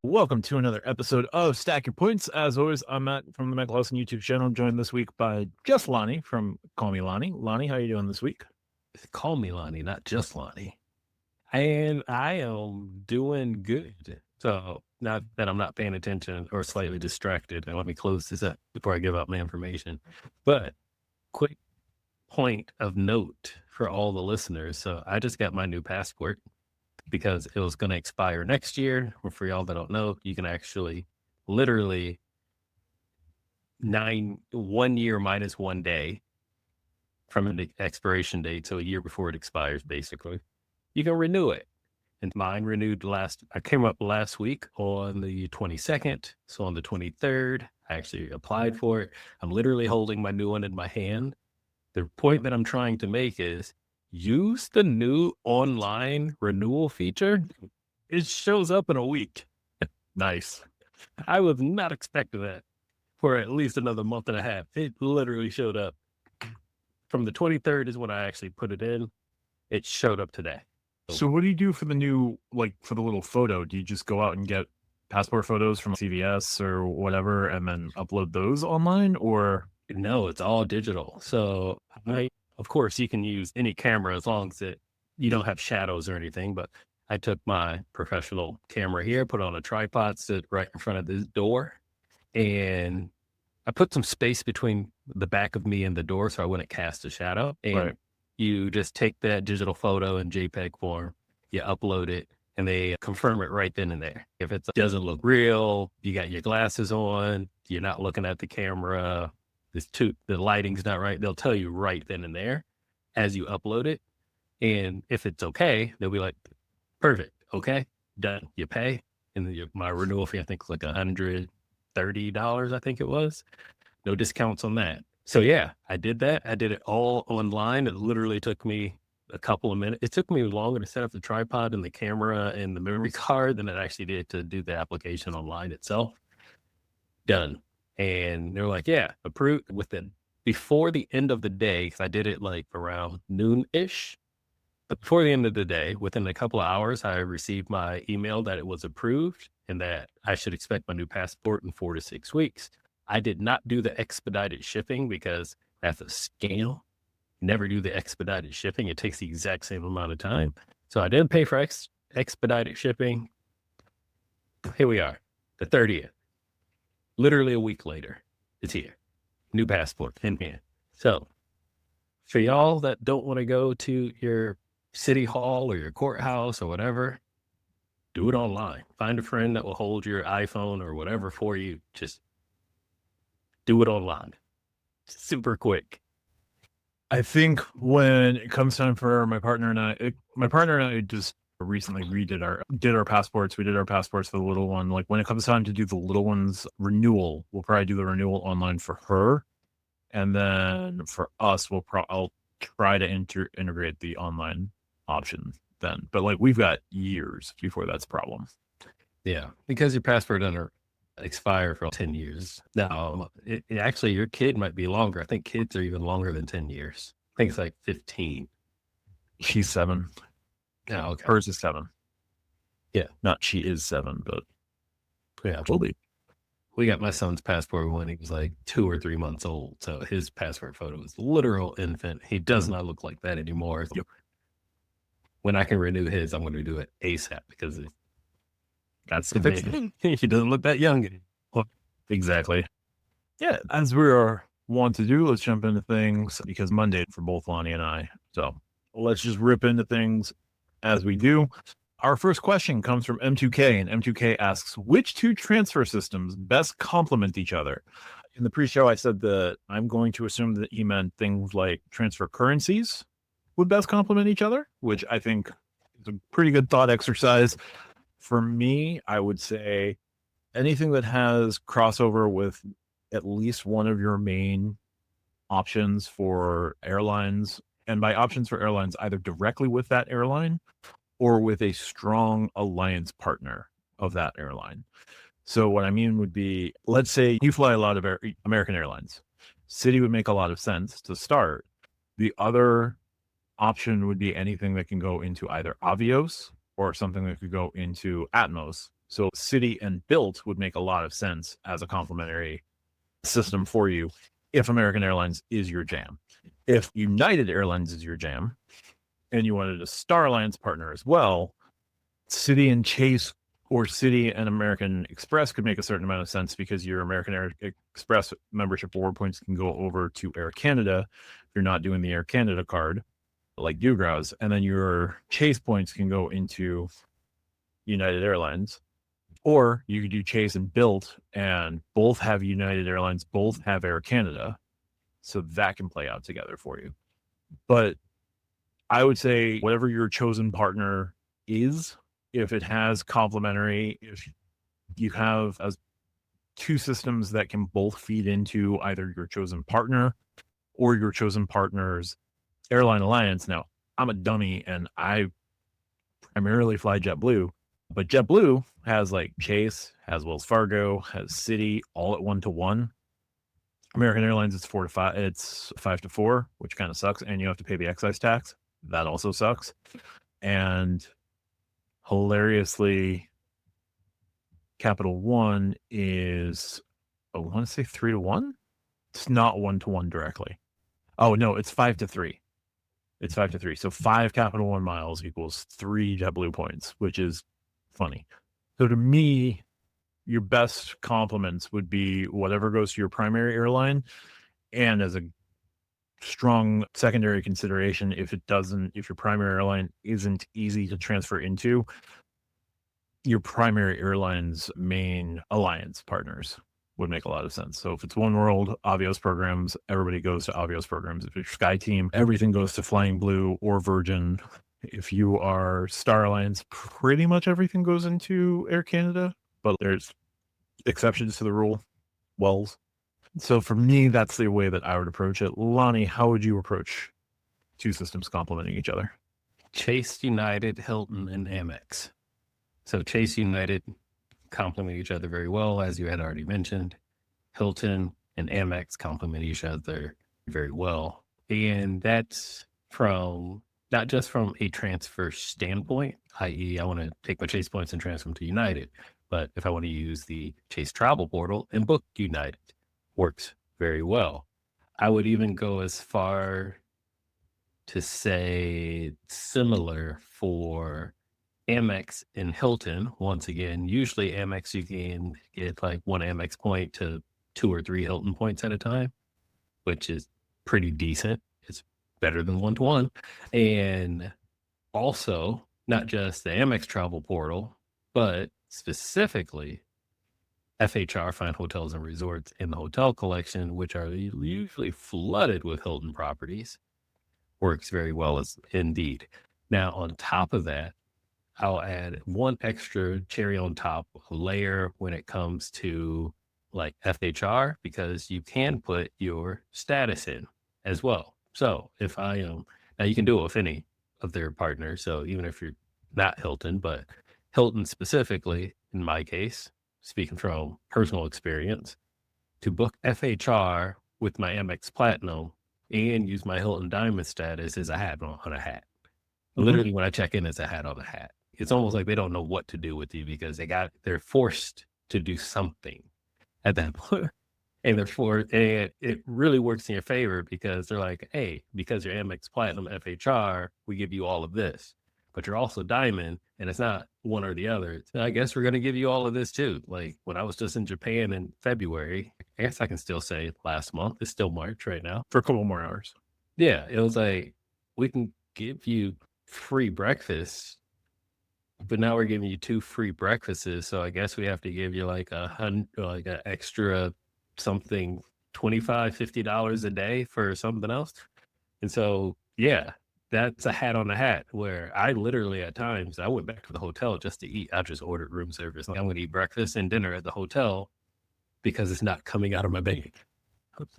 Welcome to another episode of Stack Your Points. As always, I'm Matt from the Matt Lawson YouTube channel, joined this week by just Lani from Call Me Lani. Lani, how are you doing this week? Call me Lani, not just Lani. And I am doing good. So, not that I'm not paying attention or slightly distracted. And let me close this up before I give out my information. But quick point of note for all the listeners. So, I just got my new passport because it was going to expire next year. Or for y'all that don't know, you can actually literally 1 year minus 1 day from an expiration date, so a year before it expires, basically, you can renew it. And mine renewed I came up last week on the 22nd. So on the 23rd, I actually applied for it. I'm literally holding my new one in my hand. The point that I'm trying to make is use the new online renewal feature. It shows up in a week. Nice. I was not expecting that for at least another month and a half. It literally showed up. From the 23rd is when I actually put it in. It showed up today. So what do you do for the new, for the little photo? Do you just go out and get passport photos from CVS or whatever and then upload those online, or? No, it's all digital. So of course, you can use any camera as long as you don't have shadows or anything. But I took my professional camera here, put it on a tripod, stood right in front of this door, and I put some space between the back of me and the door so I wouldn't cast a shadow. And you just take that digital photo in JPEG form, you upload it, and they confirm it right then and there. If it doesn't look real, you got your glasses on, you're not looking at the camera, the lighting's not right, they'll tell you right then and there as you upload it. And if it's okay, they'll be like, perfect, okay, done, you pay. And then my renewal fee, I think, was like $130, I think it was. No discounts on that. So yeah, I did that. I did it all online. It literally took me a couple of minutes. It took me longer to set up the tripod and the camera and the memory card than it actually did to do the application online itself. Done. And they're like, yeah, approved before the end of the day, because I did it like around noon-ish. But before the end of the day, within a couple of hours, I received my email that it was approved and that I should expect my new passport in 4 to 6 weeks. I did not do the expedited shipping because that's a scam. Never do the expedited shipping. It takes the exact same amount of time. So I didn't pay for expedited shipping. Here we are, the 30th. Literally a week later, it's here. New passport in hand. So for y'all that don't want to go to your city hall or your courthouse or whatever, do it online. Find a friend that will hold your iPhone or whatever for you. Just do it online. Super quick. I think when it comes time for my partner and I just recently did our passports. We did our passports for the little one. Like when it comes time to do the little one's renewal, we'll probably do the renewal online for her. And then for us, I'll try to integrate the online option then. But like we've got years before that's a problem. Yeah, because your passport doesn't expire for 10 years. Now, actually, your kid might be longer. I think kids are even longer than 10 years. I think it's like 15. She's 7. Oh, okay. Hers is 7. Yeah. Not she is 7, but yeah, we got my son's passport when he was like 2 or 3 months old. So his passport photo is literal infant. He does not look like that anymore. Yep. When I can renew his, I'm going to do it ASAP because that's the thing. He doesn't look that young anymore. Exactly. Yeah, as we are want to do, let's jump into things because Monday for both Lani and I. So let's just rip into things as we do. Our first question comes from M2K, and M2K asks, which two transfer systems best complement each other? In the pre-show, I said that I'm going to assume that he meant things like transfer currencies would best complement each other, which I think is a pretty good thought exercise. For me, I would say anything that has crossover with at least one of your main options for airlines, and by options for airlines, either directly with that airline or with a strong alliance partner of that airline. So what I mean would be, let's say you fly a lot of American Airlines. Citi would make a lot of sense to start. The other option would be anything that can go into either Avios or something that could go into Atmos. So Citi and Built would make a lot of sense as a complementary system for you if American Airlines is your jam. If United Airlines is your jam and you wanted a Star Alliance partner as well, Citi and Chase or Citi and American Express could make a certain amount of sense because your American Express membership reward points can go over to Air Canada if you're not doing the Air Canada card like Dugra's, and then your Chase points can go into United Airlines. Or you could do Chase and Built, and both have United Airlines, both have Air Canada. So that can play out together for you. But I would say whatever your chosen partner is, if it has complementary, if you have two systems that can both feed into either your chosen partner or your chosen partner's airline alliance. Now, I'm a dummy and I primarily fly JetBlue, but JetBlue has like Chase, has Wells Fargo, has Citi, all at 1-to-1. American Airlines, it's 4-to-5. It's 5-to-4, which kind of sucks, and you have to pay the excise tax. That also sucks. And hilariously, Capital One is, I want to say 3-to-1. It's not 1-to-1 directly. Oh no, it's 5-to-3. It's 5-to-3. So 5 Capital One miles equals 3 JetBlue points, which is funny. So to me, your best compliments would be whatever goes to your primary airline, and as a strong secondary consideration, if your primary airline isn't easy to transfer into, your primary airline's main alliance partners would make a lot of sense. So if it's One World, Avios programs, everybody goes to Avios programs. If it's Sky Team, everything goes to Flying Blue or Virgin. If you are Star Alliance, pretty much everything goes into Air Canada, but there's exceptions to the rule. Wells. So for me, that's the way that I would approach it. Lani, how would you approach two systems complementing each other? Chase, United, Hilton, and Amex. So Chase, United complement each other very well, as you had already mentioned. Hilton and Amex complement each other very well. And that's from not just from a transfer standpoint, i.e., I want to take my Chase points and transfer them to United. But if I want to use the Chase travel portal and book United, works very well. I would even go as far to say similar for Amex and Hilton. Once again, usually Amex, you can get like 1 Amex point to 2 or 3 Hilton points at a time, which is pretty decent. It's better than 1-to-1. And also, not just the Amex travel portal, but specifically FHR, Fine Hotels and Resorts, in the hotel collection, which are usually flooded with Hilton properties, works very well as indeed. Now, on top of that, I'll add one extra cherry on top layer when it comes to like FHR, because you can put your status in as well. So if I am, now you can do it with any of their partners. So even if you're not Hilton, but Hilton specifically, in my case, speaking from personal experience, to book FHR with my Amex Platinum and use my Hilton Diamond status is a hat on a hat. Literally, when I check in, it's a hat on a hat. It's almost like they don't know what to do with you because they're forced to do something at that point. And it really works in your favor because they're like, hey, because you're Amex Platinum FHR, we give you all of this. But you're also Diamond, and it's not one or the other. So I guess we're going to give you all of this too. Like when I was just in Japan in February, I guess I can still say last month. It's still March right now. For a couple more hours. Yeah, it was like, we can give you free breakfast, but now we're giving you 2 free breakfasts. So I guess we have to give you like an extra something, $25, $50 a day for something else. And so, yeah, that's a hat on a hat where I literally at times, I went back to the hotel just to eat. I just ordered room service. Like, I'm going to eat breakfast and dinner at the hotel because it's not coming out of my bank.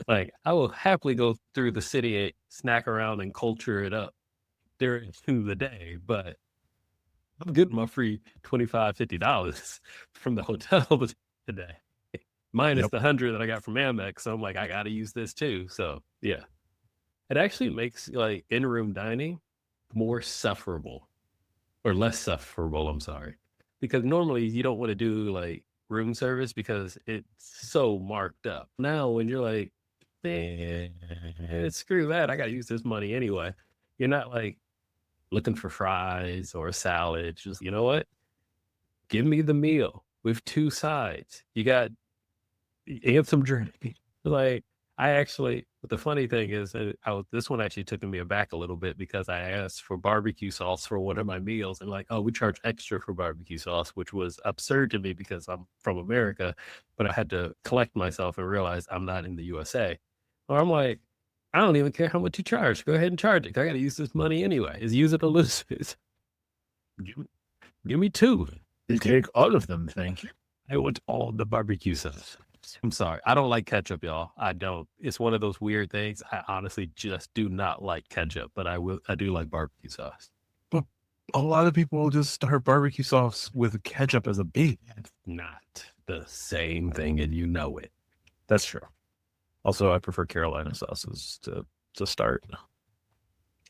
Like I will happily go through the city, snack around and culture it up during the day, but I'm getting my free $25, $50 from the hotel today. Minus the 100 that I got from Amex. So I'm like, I got to use this too. So yeah, it actually makes like in-room dining more sufferable or less sufferable. I'm sorry, because normally you don't want to do like room service because it's so marked up. Now, when you're like, man, screw that, I got to use this money anyway. You're not like looking for fries or a salad. Just, you know what? Give me the meal with 2 sides. You got and some drink. Like, but the funny thing is that this one actually took me aback a little bit because I asked for barbecue sauce for one of my meals and like, oh, we charge extra for barbecue sauce, which was absurd to me because I'm from America, but I had to collect myself and realize I'm not in the USA. Or I'm like, I don't even care how much you charge. Go ahead and charge it. I got to use this money anyway. Is use it or lose it. Give me 2. You take all of them, thank you. I want all the barbecue sauce. I'm sorry. I don't like ketchup, y'all. I don't. It's one of those weird things. I honestly just do not like ketchup, but I do like barbecue sauce. But a lot of people will just start barbecue sauce with ketchup as a base. It's not the same thing, and you know it. That's true. Also, I prefer Carolina sauces to start.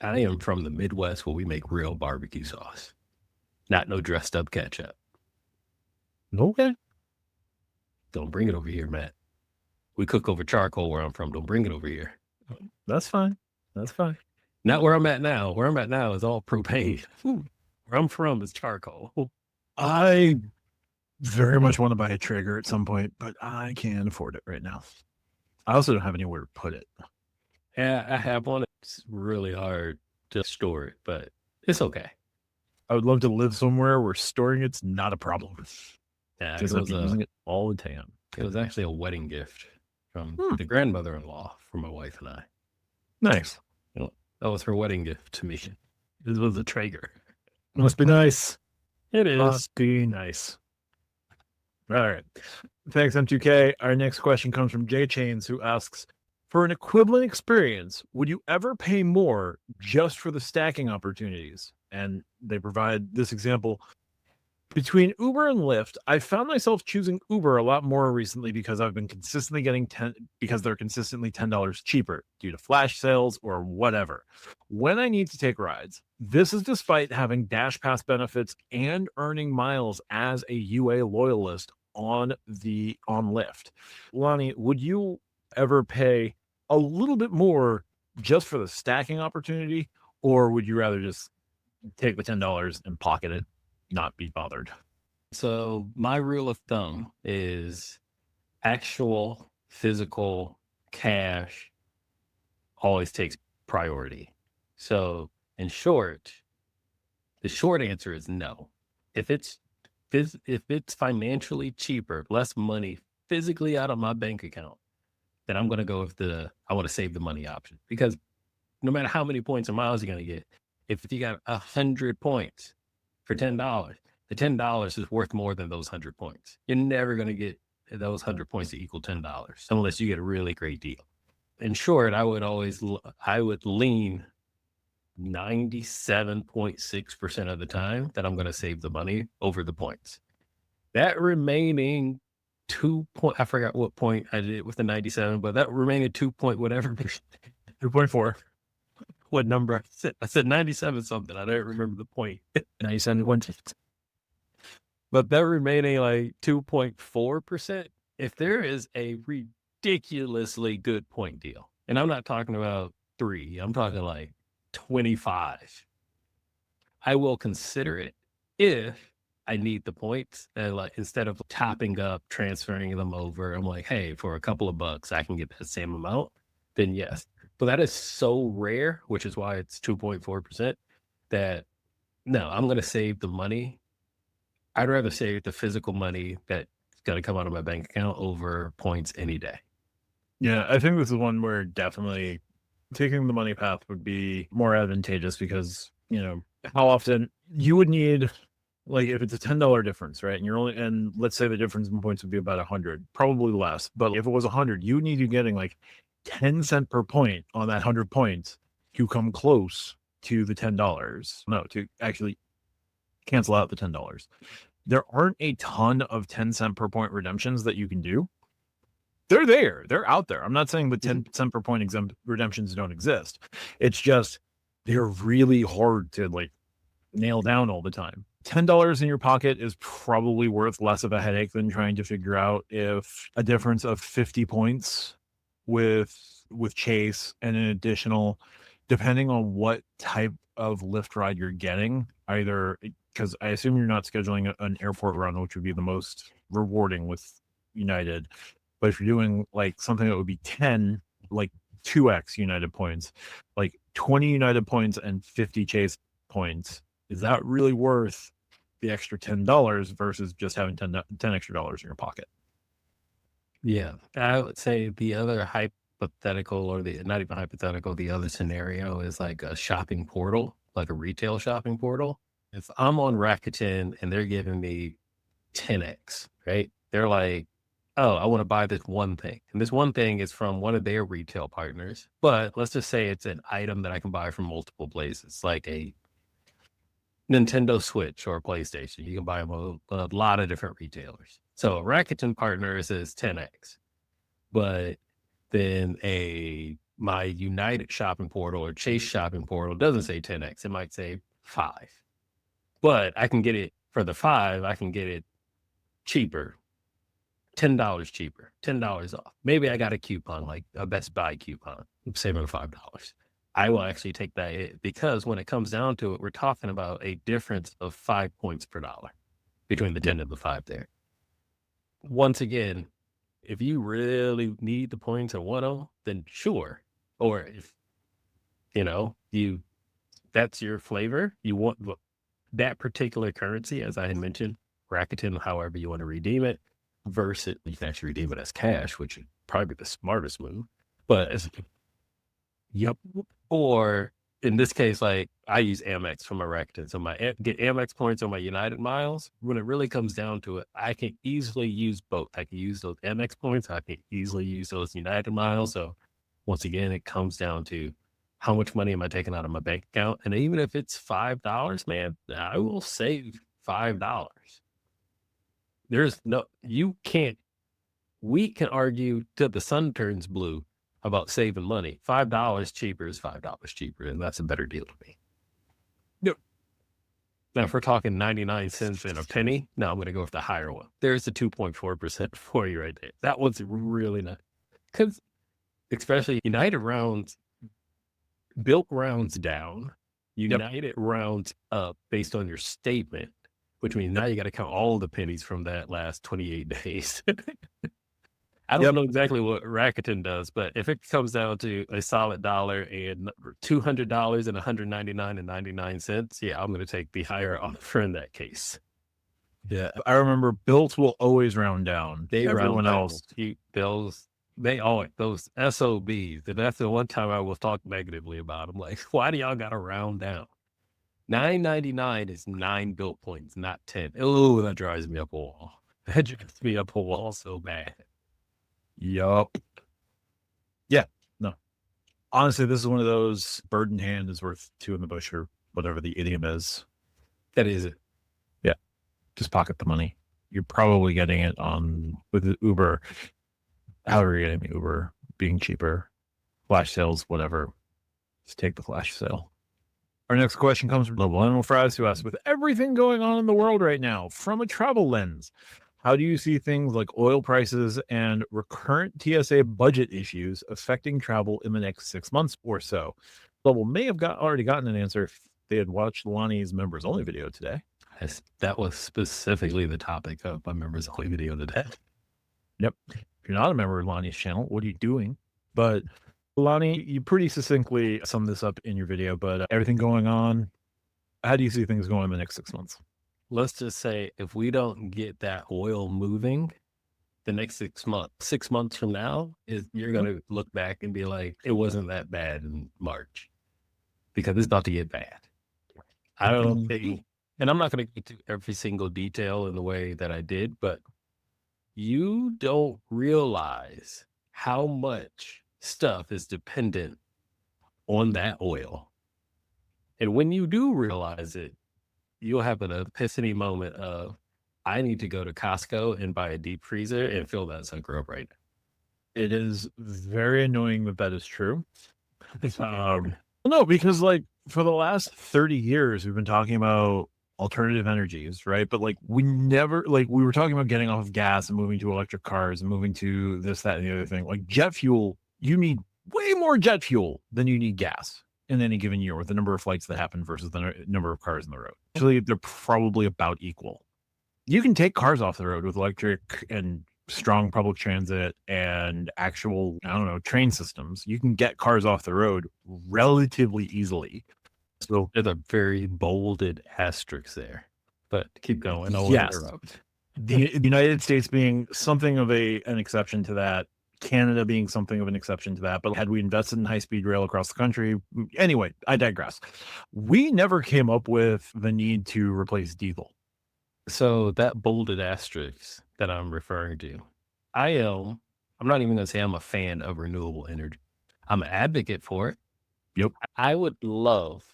I am from the Midwest where we make real barbecue sauce, not no dressed up ketchup. Okay. Don't bring it over here, Matt. We cook over charcoal where I'm from. Don't bring it over here. That's fine. That's fine. Not where I'm at now. Where I'm at now is all propane. Where I'm from is charcoal. I very much want to buy a Traeger at some point, but I can't afford it right now. I also don't have anywhere to put it. Yeah, I have one. It's really hard to store it, but it's okay. I would love to live somewhere where storing it's not a problem. Yeah, Because I've been using it all the time. It was actually a wedding gift from the grandmother-in-law for my wife and I. Nice. That was her wedding gift to me. This was a Traeger. Must be nice. It is. Must be nice. All right. Thanks, M2K. Our next question comes from JChainz, who asks, for an equivalent experience, would you ever pay more just for the stacking opportunities? And they provide this example. Between Uber and Lyft, I found myself choosing Uber a lot more recently because I've been consistently getting because they're consistently $10 cheaper due to flash sales or whatever. When I need to take rides, this is despite having DashPass benefits and earning miles as a UA loyalist on Lyft. Lani, would you ever pay a little bit more just for the stacking opportunity, or would you rather just take the $10 and pocket it? Not be bothered. So my rule of thumb is actual physical cash always takes priority. So in short, the short answer is no. If it's financially cheaper, less money physically out of my bank account, then I'm going to go with I want to save the money option, because no matter how many points or miles you're going to get, if you got 100 points for $10, the $10 is worth more than those 100 points. You're never going to get those 100 points to equal $10 unless you get a really great deal. In short, I would lean 97.6% of the time that I'm going to save the money over the points. That remaining 2 point, I forgot what point I did with the 97, but that remaining 2 point whatever, 2.4. What number I said? I said 97 something. I don't remember the point. 97.1. But that remaining like 2.4%, if there is a ridiculously good point deal, and I'm not talking about 3, I'm talking like 25, I will consider it if I need the points. And like, instead of topping up, transferring them over, I'm like, hey, for a couple of bucks, I can get that same amount. Then yes. But that is so rare, which is why it's 2.4%, that no, I'm going to save the money. I'd rather save the physical money that's going to come out of my bank account over points any day. Yeah, I think this is one where definitely taking the money path would be more advantageous because, how often you would need, like if it's a $10 difference, right? And let's say the difference in points would be about 100, probably less. But if it was 100, you need to be getting like 10 cents per point on that 100 points to come close to the $10. No, to actually cancel out the $10. There aren't a ton of 10 cent per point redemptions that you can do. They're there. They're out there. I'm not saying the 10 cent per point redemptions don't exist. It's just they're really hard to like nail down all the time. $10 in your pocket is probably worth less of a headache than trying to figure out if a difference of 50 points with Chase and an additional, depending on what type of Lyft ride you're getting, either because I assume you're not scheduling an airport run, which would be the most rewarding with United. But if you're doing like something that would be 10, like 2x United points, like 20 United points and 50 Chase points, is that really worth the extra $10 versus just having 10 extra dollars in your pocket? Yeah, I would say the other hypothetical, or the not even hypothetical, the other scenario is like a shopping portal, like a retail shopping portal. If I'm on Rakuten and they're giving me 10x, right? They're like, oh, I want to buy this one thing. And this one thing is from one of their retail partners. But let's just say it's an item that I can buy from multiple places, like a Nintendo Switch or a PlayStation. You can buy them a lot of different retailers. So a Rakuten partner is 10x, but then my United shopping portal or Chase shopping portal doesn't say 10x. It might say 5, but I can get it for the 5. I can get it cheaper, $10 cheaper, $10 off. Maybe I got a coupon, like a Best Buy coupon. I'm saving $5. I will actually take that hit, because when it comes down to it, we're talking about a difference of 5 points per dollar between the 10 and the 5 there. Once again, if you really need the points or want them, then sure. Or if, that's your flavor, you want that particular currency, as I had mentioned, Rakuten, however you want to redeem it, versus you can actually redeem it as cash, which is probably the smartest move. But yep. Or in this case, like I use Amex for my Rakuten. So get Amex points on my United miles. When it really comes down to it, I can easily use both. I can use those Amex points. I can easily use those United miles. So once again, it comes down to how much money am I taking out of my bank account? And even if it's $5, man, I will save $5. We can argue till the sun turns blue about saving money. $5 cheaper is $5 cheaper, and that's a better deal to me. Yep. Now, if we're talking 99 cents and a penny, now I'm going to go with the higher one. There's the 2.4% for you right there. That one's really nice. Because especially United rounds, Bilt rounds down, United rounds up based on your statement, which means now you got to count all the pennies from that last 28 days. I don't know exactly what Rakuten does, but if it comes down to a solid dollar and $200 and $199.99, yeah, I'm going to take the higher offer in that case. Yeah, I remember Bilt will always round down. Everyone else, bills, they always, those SOBs, and that's the one time I will talk negatively about them. Like, why do y'all got to round down? $9.99 is 9 Bilt points, not 10. Oh, that drives me up a wall. That drives me up a wall so bad. Yup. Yeah, no. Honestly, this is one of those bird in hand is worth 2 in the bush, or whatever the idiom is. That is it. Yeah. Just pocket the money. You're probably getting it with Uber. However you're getting Uber being cheaper. Flash sales, whatever. Just take the flash sale. Our next question comes from Global Animal Fries, who asks, with everything going on in the world right now, from a travel lens, how do you see things like oil prices and recurrent TSA budget issues affecting travel in the next 6 months or so? Global may have already gotten an answer if they had watched Lani's members only video today. Yes, that was specifically the topic of my members only video today. Yep. If you're not a member of Lani's channel, what are you doing? But Lani, you pretty succinctly summed this up in your video, but everything going on, how do you see things going in the next 6 months? Let's just say if we don't get that oil moving, the next 6 months from now, you're going to look back and be like, it wasn't that bad in March, because it's about to get bad. I don't think, and I'm not going to get to every single detail in the way that I did, but you don't realize how much stuff is dependent on that oil. And when you do realize it, you'll have an epiphany moment of, I need to go to Costco and buy a deep freezer and fill that sucker up right now. It is very annoying that is true. No, because like for the last 30 years, we've been talking about alternative energies, right? But like we never, like we were talking about getting off of gas and moving to electric cars and moving to this, that, and the other thing. Like jet fuel, you need way more jet fuel than you need gas in any given year with the number of flights that happen versus the number of cars on the road. Actually, they're probably about equal. You can take cars off the road with electric and strong public transit and actual, I don't know, train systems. You can get cars off the road relatively easily. So There's a very bolded asterisk there, but keep going. I won't yes, interrupt. the United States being something of an exception to that, Canada being something of an exception to that. But had we invested in high-speed rail across the country, anyway, I digress. We never came up with the need to replace diesel. So that bolded asterisk that I'm referring to, I'm not even going to say I'm a fan of renewable energy. I'm an advocate for it. Yep. I would love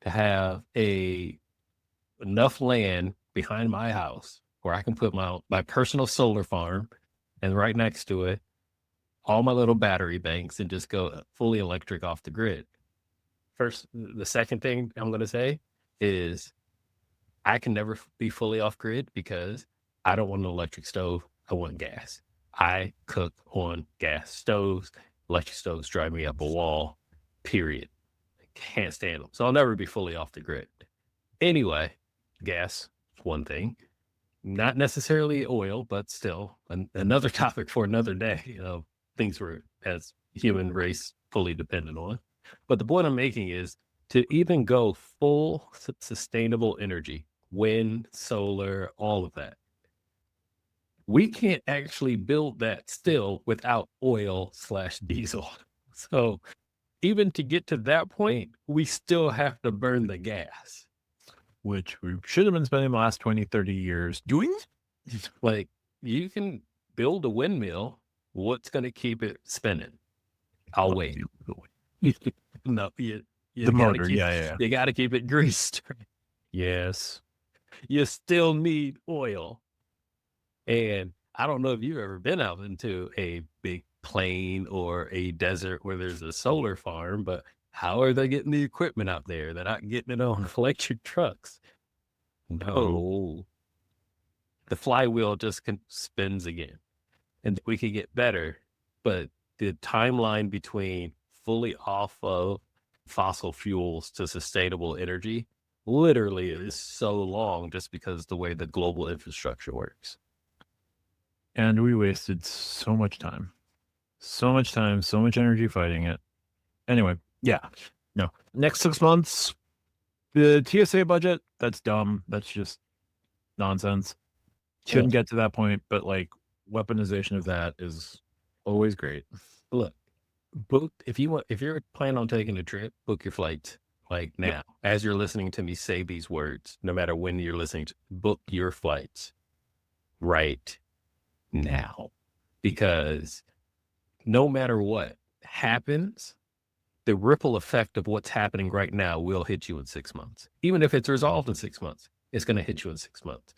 to have enough land behind my house where I can put my personal solar farm, and right next to it, all my little battery banks, and just go fully electric off the grid. First, the second thing I'm going to say is I can never be fully off grid because I don't want an electric stove. I want gas. I cook on gas stoves. Electric stoves drive me up a wall, period. I can't stand them. So I'll never be fully off the grid. Anyway, gas is one thing. Not necessarily oil, but still another topic for another day. Things we're as human race fully dependent on. But the point I'm making is to even go full sustainable energy, wind, solar, all of that. We can't actually build that still without oil/diesel. So even to get to that point, we still have to burn the gas. Which we should have been spending the last 20, 30 years doing. Like, you can build a windmill. What's going to keep it spinning? I'll wait. No, the motor. Yeah. You got to keep it greased. Yes. You still need oil. And I don't know if you've ever been out into a big plain or a desert where there's a solar farm, but how are they getting the equipment out there? They're not getting it on electric trucks. No. The flywheel just spins again. And we could get better, but the timeline between fully off of fossil fuels to sustainable energy literally is so long just because the way the global infrastructure works. And we wasted so much time, so much energy fighting it. Anyway, yeah, no. Next 6 months, the TSA budget, that's dumb. That's just nonsense. Shouldn't get to that point, but like weaponization of that is always great. Look, if you're planning on taking a trip, book your flights like now. Yep. As you're listening to me say these words, no matter when you're listening to, book your flights right now, because no matter what happens, the ripple effect of what's happening right now will hit you in 6 months. Even if it's resolved in 6 months, it's going to hit you in 6 months.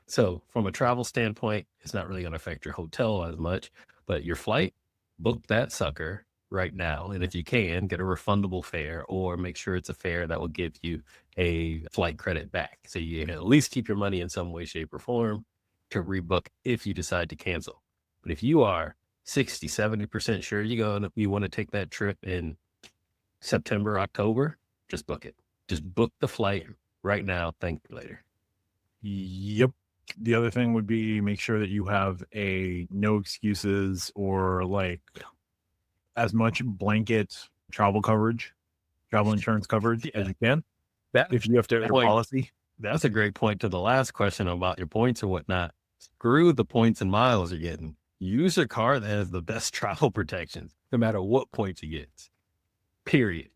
So from a travel standpoint, it's not really going to affect your hotel as much, but your flight, book that sucker right now. And if you can, get a refundable fare, or make sure it's a fare that will give you a flight credit back. So you can at least keep your money in some way, shape, or form to rebook if you decide to cancel. But if you are 60, 70% sure you want to take that trip in September, October, just book it. Just book the flight right now. Thank you later. Yep. The other thing would be make sure that you have a no excuses or like as much blanket travel insurance coverage as you can. If you have to policy. That's a great point to the last question about your points or whatnot. Screw the points and miles you're getting. Use a car that has the best travel protections, no matter what points you get. Period.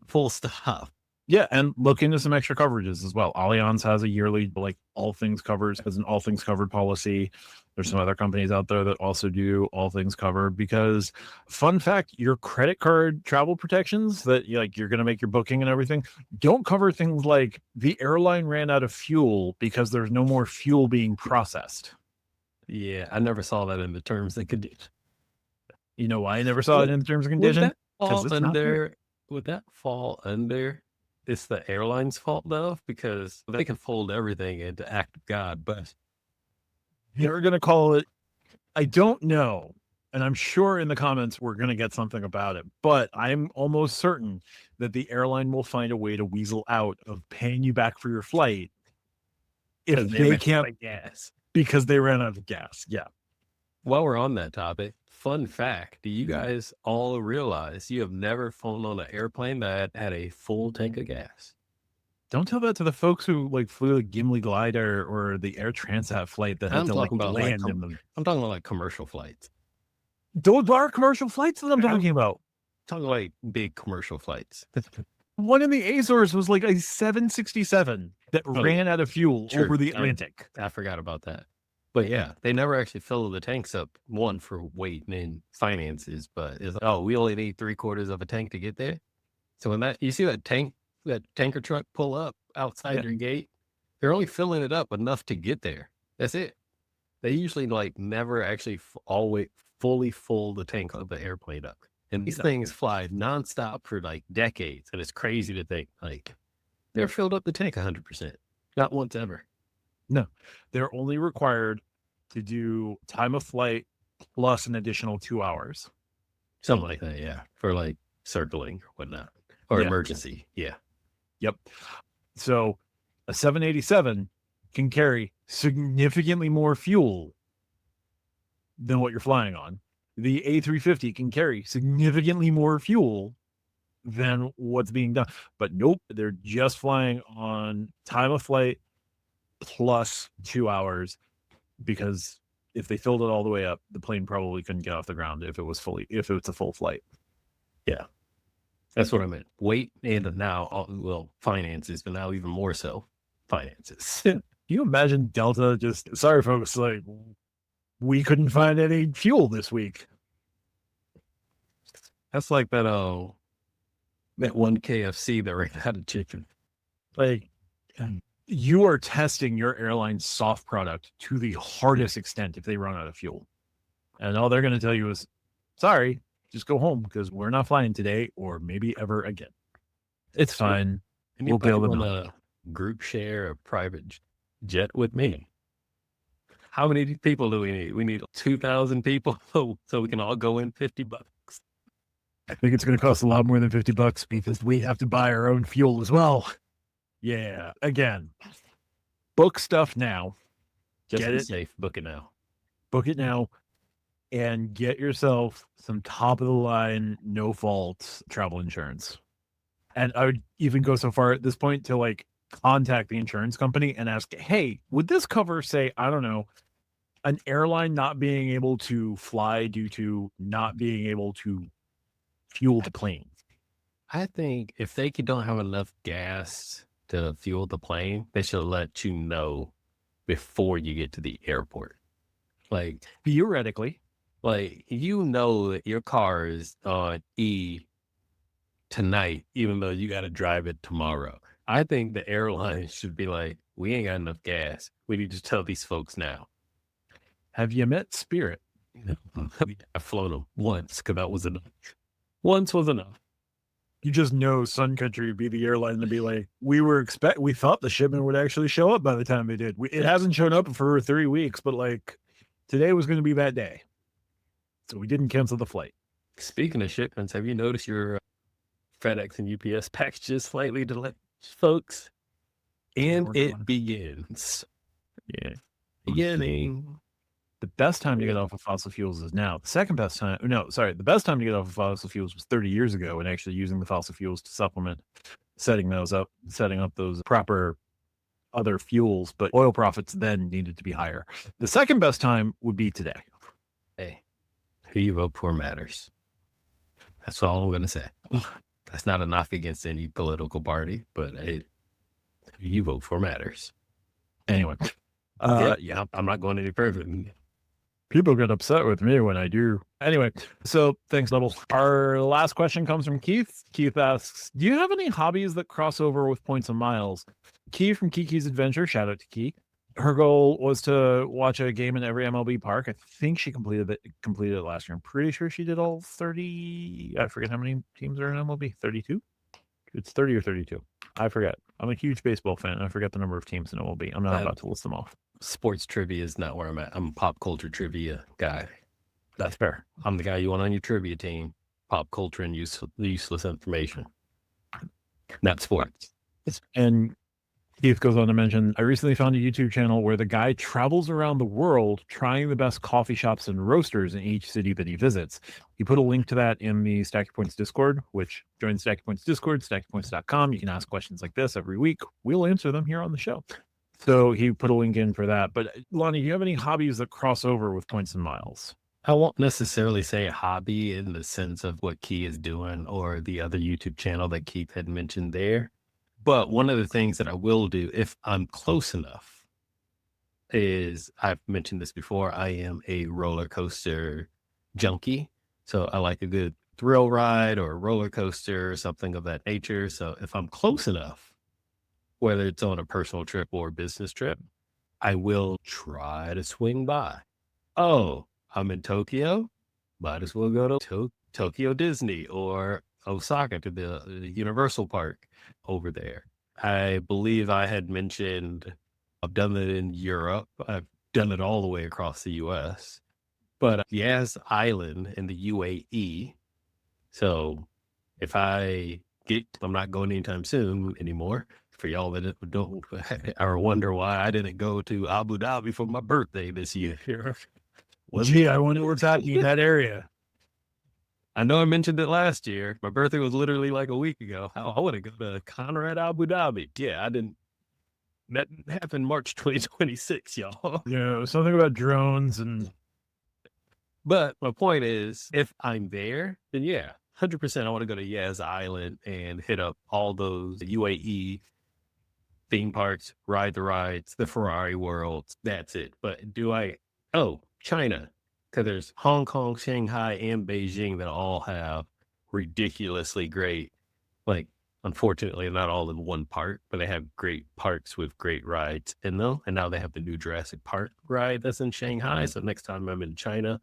Full stop. Yeah, and look into some extra coverages as well. Allianz has a yearly, like all things covered, has an all things covered policy. There's some other companies out there that also do all things covered, because fun fact, your credit card travel protections that you're going to make your booking and everything don't cover things like the airline ran out of fuel because there's no more fuel being processed. Yeah, I never saw that in the terms and conditions. You know why I never saw it in the terms and conditions? Would that fall under it's the airline's fault though, because they can fold everything into act of God, but They're going to call it, I don't know. And I'm sure in the comments we're going to get something about it, but I'm almost certain that the airline will find a way to weasel out of paying you back for your flight if because they can't, like gas. because they ran out of gas. Yeah. While we're on that topic, fun fact: do you guys all realize you have never flown on an airplane that had a full tank of gas? Don't tell that to the folks who like flew the Gimli glider or the Air Transat flight that had I'm to like talking about like land in them. I'm talking about like commercial flights. Those are commercial flights that I'm talking about. Talking like big commercial flights. One in the Azores was like a 767 that ran out of fuel True. over the Atlantic. I forgot about that. But yeah, they never actually fill the tanks up, one for weight and finances, but it's like, oh, we only need 3/4 of a tank to get there. So when you see that tanker truck pull up outside your gate, they're only filling it up enough to get there. That's it. They usually like never actually always fully full the tank of the airplane up. And these things fly nonstop for like decades. And it's crazy to think like they're filled up the tank 100%. Not once ever. No, they're only required to do time of flight plus an additional 2 hours. Something like that, yeah. For like circling or whatnot. Or Yeah. emergency. Yeah. Yep. So a 787 can carry significantly more fuel than what you're flying on. The A350 can carry significantly more fuel than what's being done. But nope, they're just flying on time of flight plus 2 hours, because if they filled it all the way up, the plane probably couldn't get off the ground if it's a full flight. Yeah. That's what I meant. Weight and now, well, finances, but now even more so finances. Can you imagine Delta just, sorry folks, like we couldn't find any fuel this week. That's like that one KFC that ran out of chicken. Like you are testing your airline's soft product to the hardest extent if they run out of fuel. And all they're going to tell you is, sorry, just go home because we're not flying today or maybe ever again. It's fine. We'll be able to group share a private jet with me. How many people do we need? We need 2,000 people so we can all go in $50. I think it's going to cost a lot more than $50 because we have to buy our own fuel as well. Yeah. Again, book stuff now. Just get be it safe. Book it now. Book it now and get yourself some top of the line, no fault travel insurance. And I would even go so far at this point to like contact the insurance company and ask, hey, would this cover, say, I don't know, an airline not being able to fly due to not being able to fuel the plane? I think if they don't have enough gas to fuel the plane, they should let you know before you get to the airport. Like theoretically, like you know that your car is on E tonight, even though you got to drive it tomorrow. I think the airline should be like, we ain't got enough gas. We need to tell these folks now. Have you met Spirit? I've flown them once because that was enough. Once was enough. You just know Sun Country would be the airline to be like, we thought the shipment would actually show up by the time it did. It hasn't shown up for 3 weeks, but like today was going to be that day. So we didn't cancel the flight. Speaking of shipments, have you noticed your FedEx and UPS packages slightly delayed, folks? And it begins. Yeah. Beginning. The best time to get off of fossil fuels is now. The best time to get off of fossil fuels was 30 years ago, and actually using the fossil fuels to supplement setting up those proper other fuels. But oil profits then needed to be higher. The second best time would be today. Hey, who you vote for matters. That's all I'm going to say. That's not a knock against any political party, but hey, who you vote for matters. Anyway. Yeah, I'm not going any further. People get upset with me when I do. Anyway, so thanks, Double. Our last question comes from Keith. Keith asks, do you have any hobbies that cross over with points and miles? Key from KeyKey's Adventure, shout out to Key. Her goal was to watch a game in every MLB park. I think she completed it last year. I'm pretty sure she did all 30. I forget how many teams are in MLB. 32? It's 30 or 32. I forget. I'm a huge baseball fan. I forget the number of teams in MLB. I'm not about to list them off. Sports trivia is not where I'm at. I'm a pop culture trivia guy. That's fair. I'm the guy you want on your trivia team. Pop culture and useless information, not sports. And Keith goes on to mention, I recently found a YouTube channel where the guy travels around the world trying the best coffee shops and roasters in each city that he visits. He put a link to that in the Stack Your Points Discord, which join Stack Your Points Discord, stackyourpoints.com. You can ask questions like this every week. We'll answer them here on the show. So he put a link in for that. But Lani, do you have any hobbies that cross over with points and miles? I won't necessarily say a hobby in the sense of what Key is doing or the other YouTube channel that Keith had mentioned there. But one of the things that I will do if I'm close enough is, I've mentioned this before, I am a roller coaster junkie. So I like a good thrill ride or a roller coaster or something of that nature. So if I'm close enough, whether it's on a personal trip or a business trip, I will try to swing by. Oh, I'm in Tokyo, might as well go to Tokyo Disney or Osaka to the Universal Park over there. I believe I had mentioned I've done it in Europe. I've done it all the way across the US, but Yas Island in the UAE. So if I'm not going anytime soon anymore. For y'all that don't or wonder why I didn't go to Abu Dhabi for my birthday this year. Gee, I wonder what's happening in that area. I know I mentioned it last year. My birthday was literally like a week ago. I want to go to Conrad Abu Dhabi. Yeah, I didn't. That happened March 2026, y'all. Yeah, something about drones and. But my point is, if I'm there, then yeah, 100%. I want to go to Yas Island and hit up all those UAE theme parks, ride the rides, the Ferrari worlds. That's it. But China. Because there's Hong Kong, Shanghai, and Beijing that all have ridiculously great, like, unfortunately, not all in one park, but they have great parks with great rides in them. And now they have the new Jurassic Park ride that's in Shanghai. So next time I'm in China,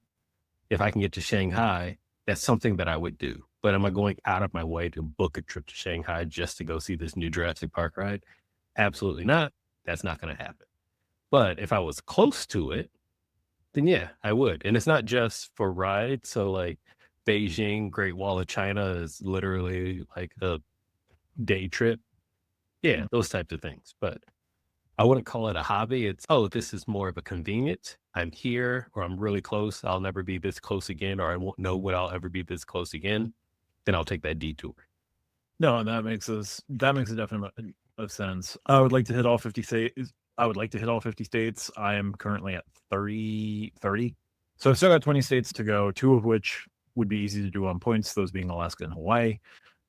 if I can get to Shanghai, that's something that I would do. But am I going out of my way to book a trip to Shanghai just to go see this new Jurassic Park ride? Absolutely not. That's not going to happen. But if I was close to it, then yeah, I would. And it's not just for rides. So like Beijing, Great Wall of China is literally like a day trip. Yeah, those types of things. But I wouldn't call it a hobby. It's, this is more of a convenience. I'm here or I'm really close. I'll never be this close again, or I won't know when I'll ever be this close again. Then I'll take that detour. No, that makes a definite of sense. I would like to hit all 50 states. I am currently at 30. So I've still got 20 states to go, 2 of which would be easy to do on points, those being Alaska and Hawaii.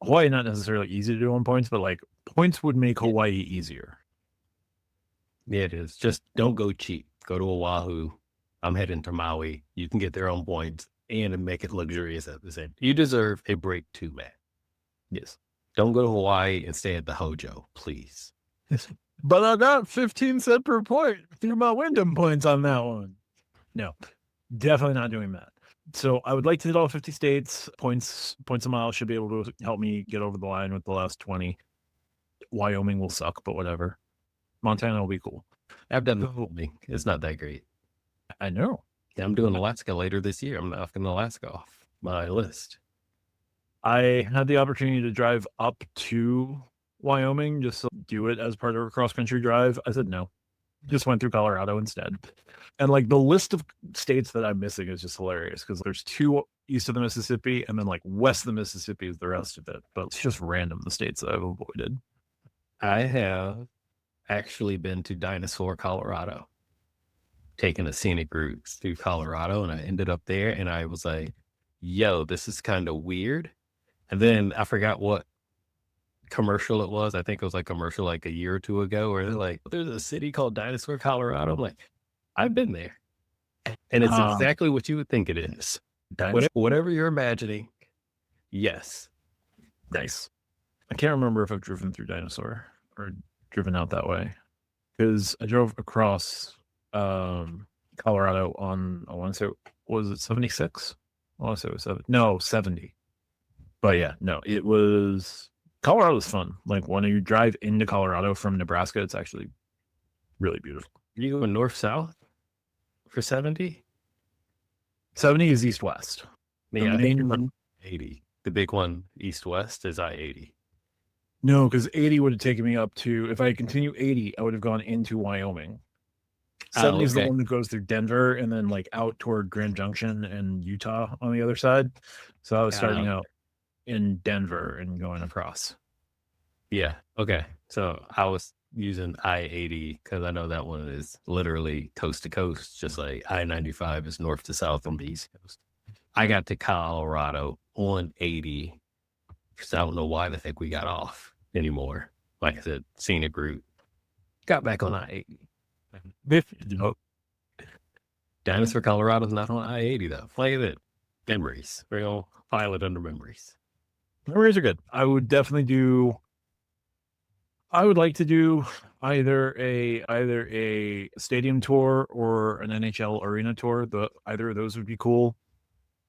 Hawaii, not necessarily easy to do on points, but like points would make Hawaii easier. Yeah, it is. Just don't go cheap. Go to Oahu. I'm heading to Maui. You can get there on points and make it luxurious at the same. You deserve a break too, man. Yes. Don't go to Hawaii and stay at the Hojo, please. But I got 15 cents per point through my Wyndham points on that one. No, definitely not doing that. So I would like to hit all 50 states. Points a mile should be able to help me get over the line with the last 20. Wyoming will suck, but whatever. Montana will be cool. I've done Wyoming. It's not that great. I know. Yeah, I'm doing Alaska later this year. I'm knocking Alaska off my list. I had the opportunity to drive up to Wyoming just to do it as part of a cross-country drive. I said no. Just went through Colorado instead. And like the list of states that I'm missing is just hilarious because there's 2 east of the Mississippi and then like west of the Mississippi is the rest of it. But it's just random, the states that I've avoided. I have actually been to Dinosaur, Colorado, taking a scenic route through Colorado, and I ended up there and I was like, yo, this is kind of weird. And then I forgot what commercial it was. I think it was like commercial like a year or 2 ago where they're like, there's a city called Dinosaur, Colorado. I'm like, I've been there. And it's exactly what you would think it is. Whatever you're imagining. Yes. Nice. I can't remember if I've driven through Dinosaur or driven out that way because I drove across Colorado on, I want to say, was it 76? I want to say it was 70. No, 70. But yeah, no, it was Colorado's fun. Like when you drive into Colorado from Nebraska, it's actually really beautiful. You going north-south for 70? 70 is east-west. Yeah, I think you're on 80. The big one east-west is I-80. No, because 80 would have taken me up to, if I continue 80, I would have gone into Wyoming. 70 is the one that goes through Denver and then like out toward Grand Junction and Utah on the other side. So I was starting out in Denver and going across. Yeah. Okay. So I was using I-80 because I know that one is literally coast to coast, just like I-95 is north to south on the East Coast. I got to Colorado on 80 because I don't know why the heck we got off anymore. Like I said, scenic route. Got back on I-80. Dinosaur Colorado's not on I-80 though. Play it. Memories. We're going to file it under memories. Memories are good. I would like to do either a stadium tour or an NHL arena tour. Either of those would be cool.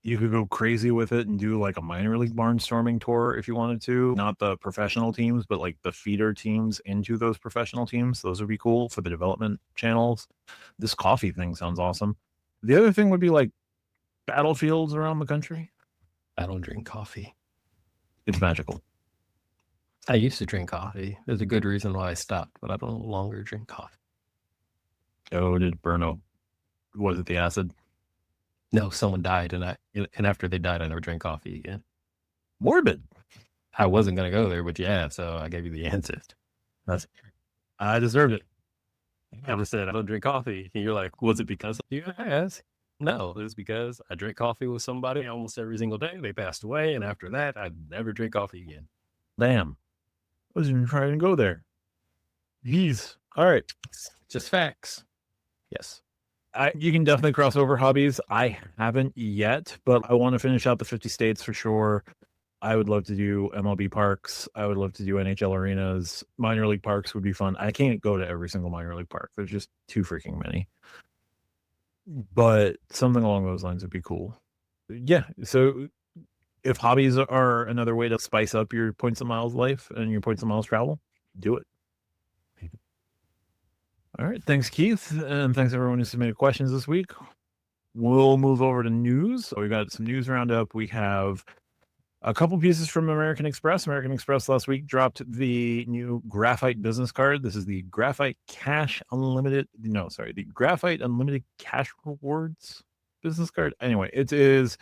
You could go crazy with it and do like a minor league barnstorming tour if you wanted to. Not the professional teams, but like the feeder teams into those professional teams. Those would be cool for the development channels. This coffee thing sounds awesome. The other thing would be like battlefields around the country. I don't drink coffee. It's magical. I used to drink coffee. There's a good reason why I stopped, but I don't longer drink coffee. Oh, did Burno? Was it the acid? No, someone died, and after they died, I never drank coffee again. Morbid. I wasn't gonna go there, but yeah, so I gave you the answer. I deserved it. I just said I don't drink coffee, and you're like, was it because of you? I asked. No, it was because I drink coffee with somebody almost every single day. They passed away, and after that, I never drink coffee again. Damn. I wasn't even trying to go there. Jeez. All right. Just facts. Yes. You can definitely cross over hobbies. I haven't yet, but I want to finish out the 50 states for sure. I would love to do MLB parks. I would love to do NHL arenas. Minor league parks would be fun. I can't go to every single minor league park. There's just too freaking many. But something along those lines would be cool. Yeah. So if hobbies are another way to spice up your points and miles life and your points and miles travel, do it. All right. Thanks, Keith. And thanks everyone who submitted questions this week. We'll move over to news. So we've got some news roundup. We have a couple pieces from American Express. American Express last week dropped the new Graphite business card. This is the Graphite the Graphite Unlimited Cash Rewards business card. Anyway, it is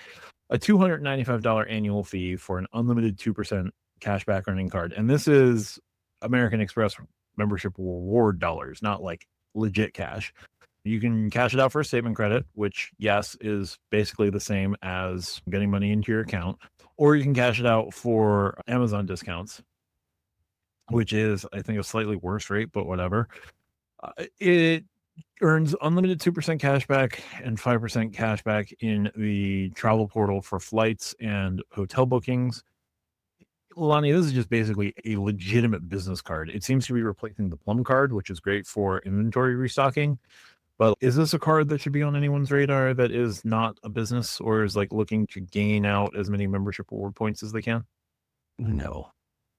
a $295 annual fee for an unlimited 2% cashback earning card. And this is American Express membership reward dollars, not like legit cash. You can cash it out for a statement credit, which, yes, is basically the same as getting money into your account. Or you can cash it out for Amazon discounts, which is, I think, a slightly worse rate, but whatever. It earns unlimited 2% cashback and 5% cashback in the travel portal for flights and hotel bookings. Lani, this is just basically a legitimate business card. It seems to be replacing the Plum card, which is great for inventory restocking. But is this a card that should be on anyone's radar that is not a business or is like looking to gain out as many membership reward points as they can? No.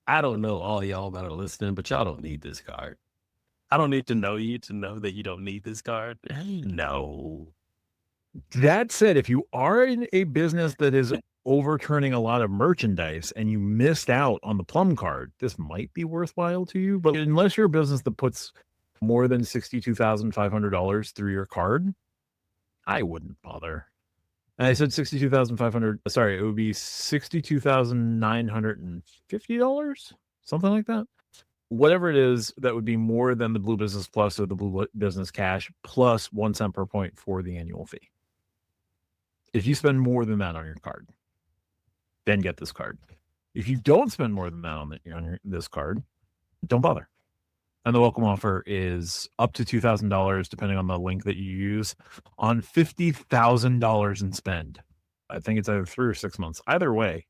I don't know all y'all that are listening, but y'all don't need this card. I don't need to know you to know that you don't need this card. No. That said, if you are in a business that is overturning a lot of merchandise and you missed out on the Plum card, this might be worthwhile to you. But unless you're a business that puts more than $62,500 through your card, I wouldn't bother. And I said $62,500. Sorry, it would be $62,950, something like that. Whatever it is, that would be more than the Blue Business Plus or the Blue Business Cash plus 1 cent per point for the annual fee. If you spend more than that on your card, then get this card. If you don't spend more than that on this card, don't bother. And the welcome offer is up to $2,000, depending on the link that you use, on $50,000 in spend. I think it's either 3 or 6 months. Either way,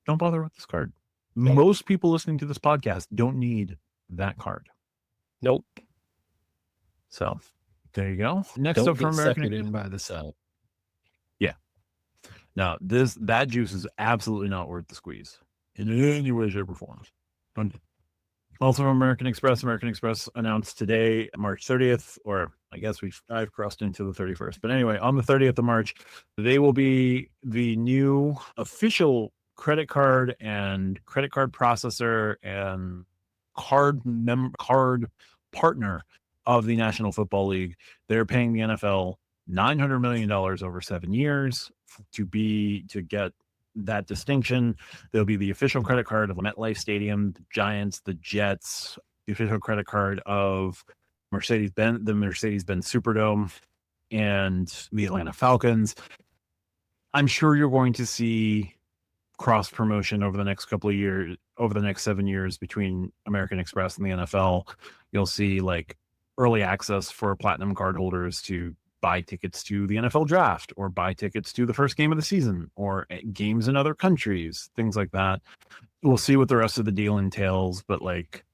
don't bother with this card. Nope. Most people listening to this podcast don't need that card. Nope. So there you go. Next don't up from American in by the side. Yeah. Now that juice is absolutely not worth the squeeze in any way, shape, or form. Also from American Express announced today, March 30th, or I guess I've crossed into the 31st. But anyway, on the 30th of March, they will be the new official credit card and credit card processor and card partner of the National Football League. They're paying the NFL $900 million over 7 years to get that distinction. They'll be the official credit card of MetLife Stadium, the Giants, the Jets, the official credit card of the Mercedes-Benz Superdome, and the Atlanta Falcons. I'm sure you're going to see cross promotion over the next couple of years, over the next 7 years between American Express and the NFL. You'll see like early access for platinum card holders to buy tickets to the NFL draft or buy tickets to the first game of the season or games in other countries, things like that. We'll see what the rest of the deal entails, but like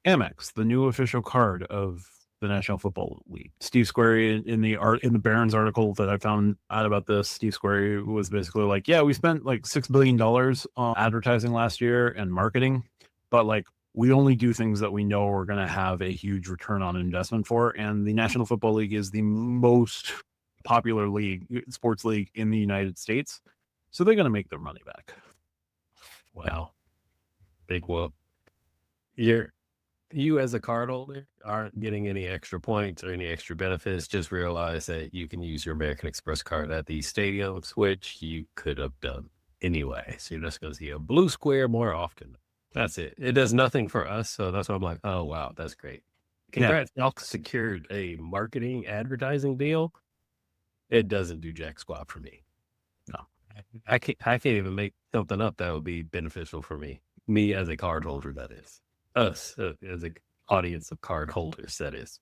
Amex, the new official card of the National Football League. Steve Squarey in the Barron's article that I found out about this, Steve Squarey was basically like, yeah, we spent like $6 billion on advertising last year and marketing, but like we only do things that we know we're going to have a huge return on investment for. And the National Football League is the most popular sports league in the United States. So they're going to make their money back. Wow. Big whoop. You as a cardholder aren't getting any extra points or any extra benefits. Just realize that you can use your American Express card at these stadiums, which you could have done anyway. So you're just going to see a blue square more often. That's it. It does nothing for us. So that's why I'm like, oh, wow, that's great. Congrats. Y'all secured a marketing advertising deal. It doesn't do jack squat for me. No, I can't even make something up that would be beneficial for me. Me as a card holder, that is. Us as an audience of card holders, that is.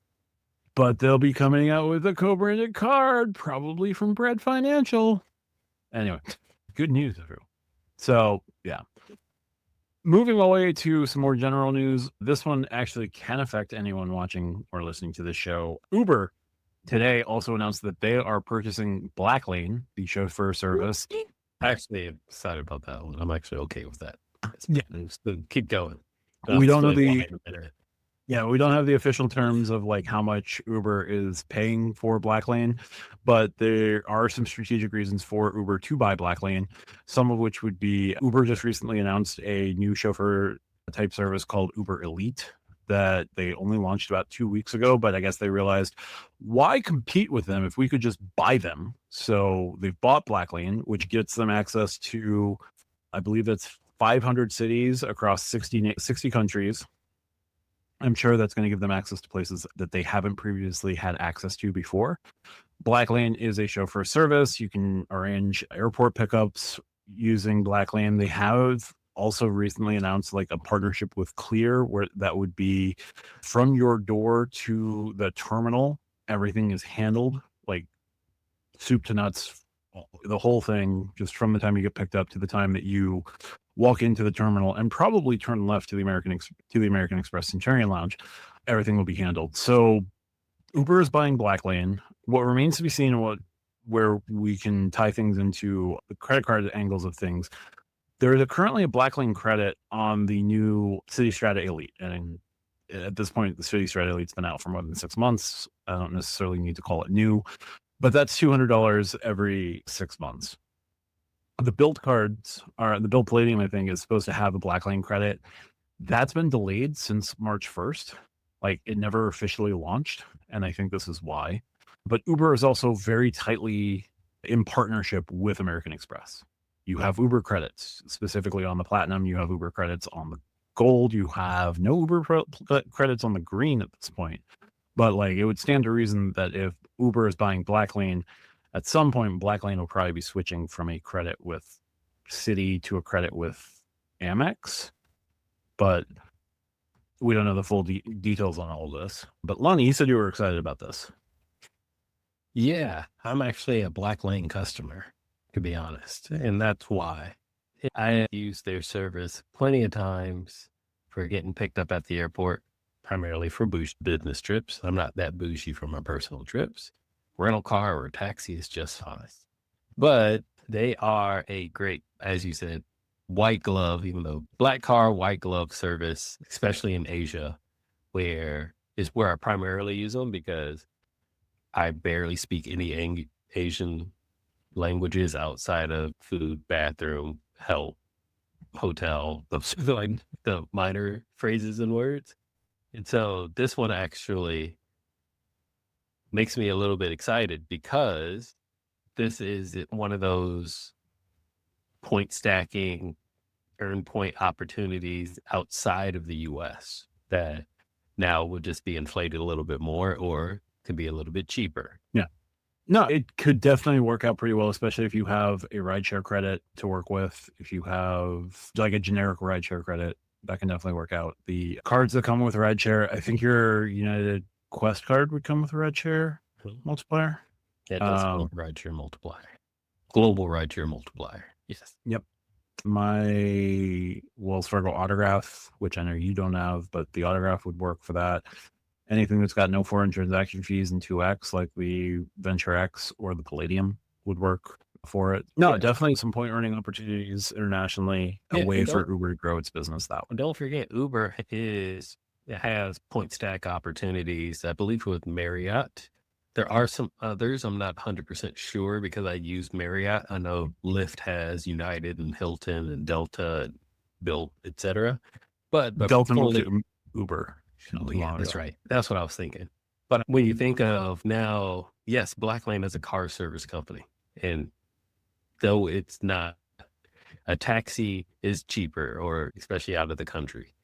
But they'll be coming out with a co-branded card, probably from Bread Financial. Anyway, good news, everyone. So, yeah. Moving away to some more general news. This one actually can affect anyone watching or listening to this show. Uber today also announced that they are purchasing Blacklane, the chauffeur service. Actually, I'm excited about that one. I'm actually okay with that. Yeah. So keep going. We don't know we don't have the official terms of like how much Uber is paying for Blacklane, but there are some strategic reasons for Uber to buy Blacklane, some of which would be Uber just recently announced a new chauffeur type service called Uber Elite that they only launched about 2 weeks ago, but I guess they realized why compete with them if we could just buy them. So they've bought Blacklane, which gets them access to, I believe that's 500 cities across 60 countries. I'm sure that's going to give them access to places that they haven't previously had access to before. Blacklane is a chauffeur service. You can arrange airport pickups using Blacklane. They have also recently announced like a partnership with Clear, where that would be from your door to the terminal. Everything is handled like soup to nuts, the whole thing, just from the time you get picked up to the time that you walk into the terminal and probably turn left to the American Express Centurion Lounge. Everything will be handled. So Uber is buying Blacklane. What remains to be seen, where we can tie things into the credit card angles of things. There is currently a Blacklane credit on the new Citi Strata Elite, and at this point, the Citi Strata Elite's been out for more than 6 months. I don't necessarily need to call it new, but that's $200 every 6 months. The build cards the build Palladium, I think, is supposed to have a Blacklane credit. That's been delayed since March 1st. Like it never officially launched. And I think this is why. But Uber is also very tightly in partnership with American Express. You have Uber credits, specifically on the Platinum. You have Uber credits on the Gold. You have no Uber credits on the Green at this point. But like it would stand to reason that if Uber is buying Blacklane, at some point, Blacklane will probably be switching from a credit with Citi to a credit with Amex. But we don't know the full details on all this. But Lani, you said you were excited about this. Yeah, I'm actually a Blacklane customer, to be honest. And that's why I use their service plenty of times for getting picked up at the airport, primarily for business trips. I'm not that bougie for my personal trips. Rental car or taxi is just fine. But they are a great, as you said, white glove, even though black car, white glove service, especially in Asia, where is where I primarily use them because I barely speak any Asian languages outside of food, bathroom, help, hotel, like the minor phrases and words. And so this one actually makes me a little bit excited because this is one of those point stacking, earn point opportunities outside of the US that now will just be inflated a little bit more or can be a little bit cheaper. Yeah. No, it could definitely work out pretty well, especially if you have a rideshare credit to work with. If you have like a generic rideshare credit, that can definitely work out. The cards that come with rideshare, I think your United Quest card would come with a rideshare multiplier. That does rideshare multiplier. Global rideshare multiplier. Yes. Yep. My Wells Fargo autograph, which I know you don't have, but the autograph would work for that. Anything that's got no foreign transaction fees and 2x, like the Venture X or the Palladium, would work for it. No, definitely some point earning opportunities internationally, a way for Uber to grow its business that way. Don't forget, Uber has point stack opportunities, I believe, with Marriott. There are some others. I'm not 100% sure because I use Marriott. I know Lyft has United and Hilton and Delta and Bill, etc. But Delta moved to Uber. Oh, yeah, that's right. That's what I was thinking. But when you think of now, yes, Blacklane is a car service company. And though it's not, a taxi is cheaper, or especially out of the country,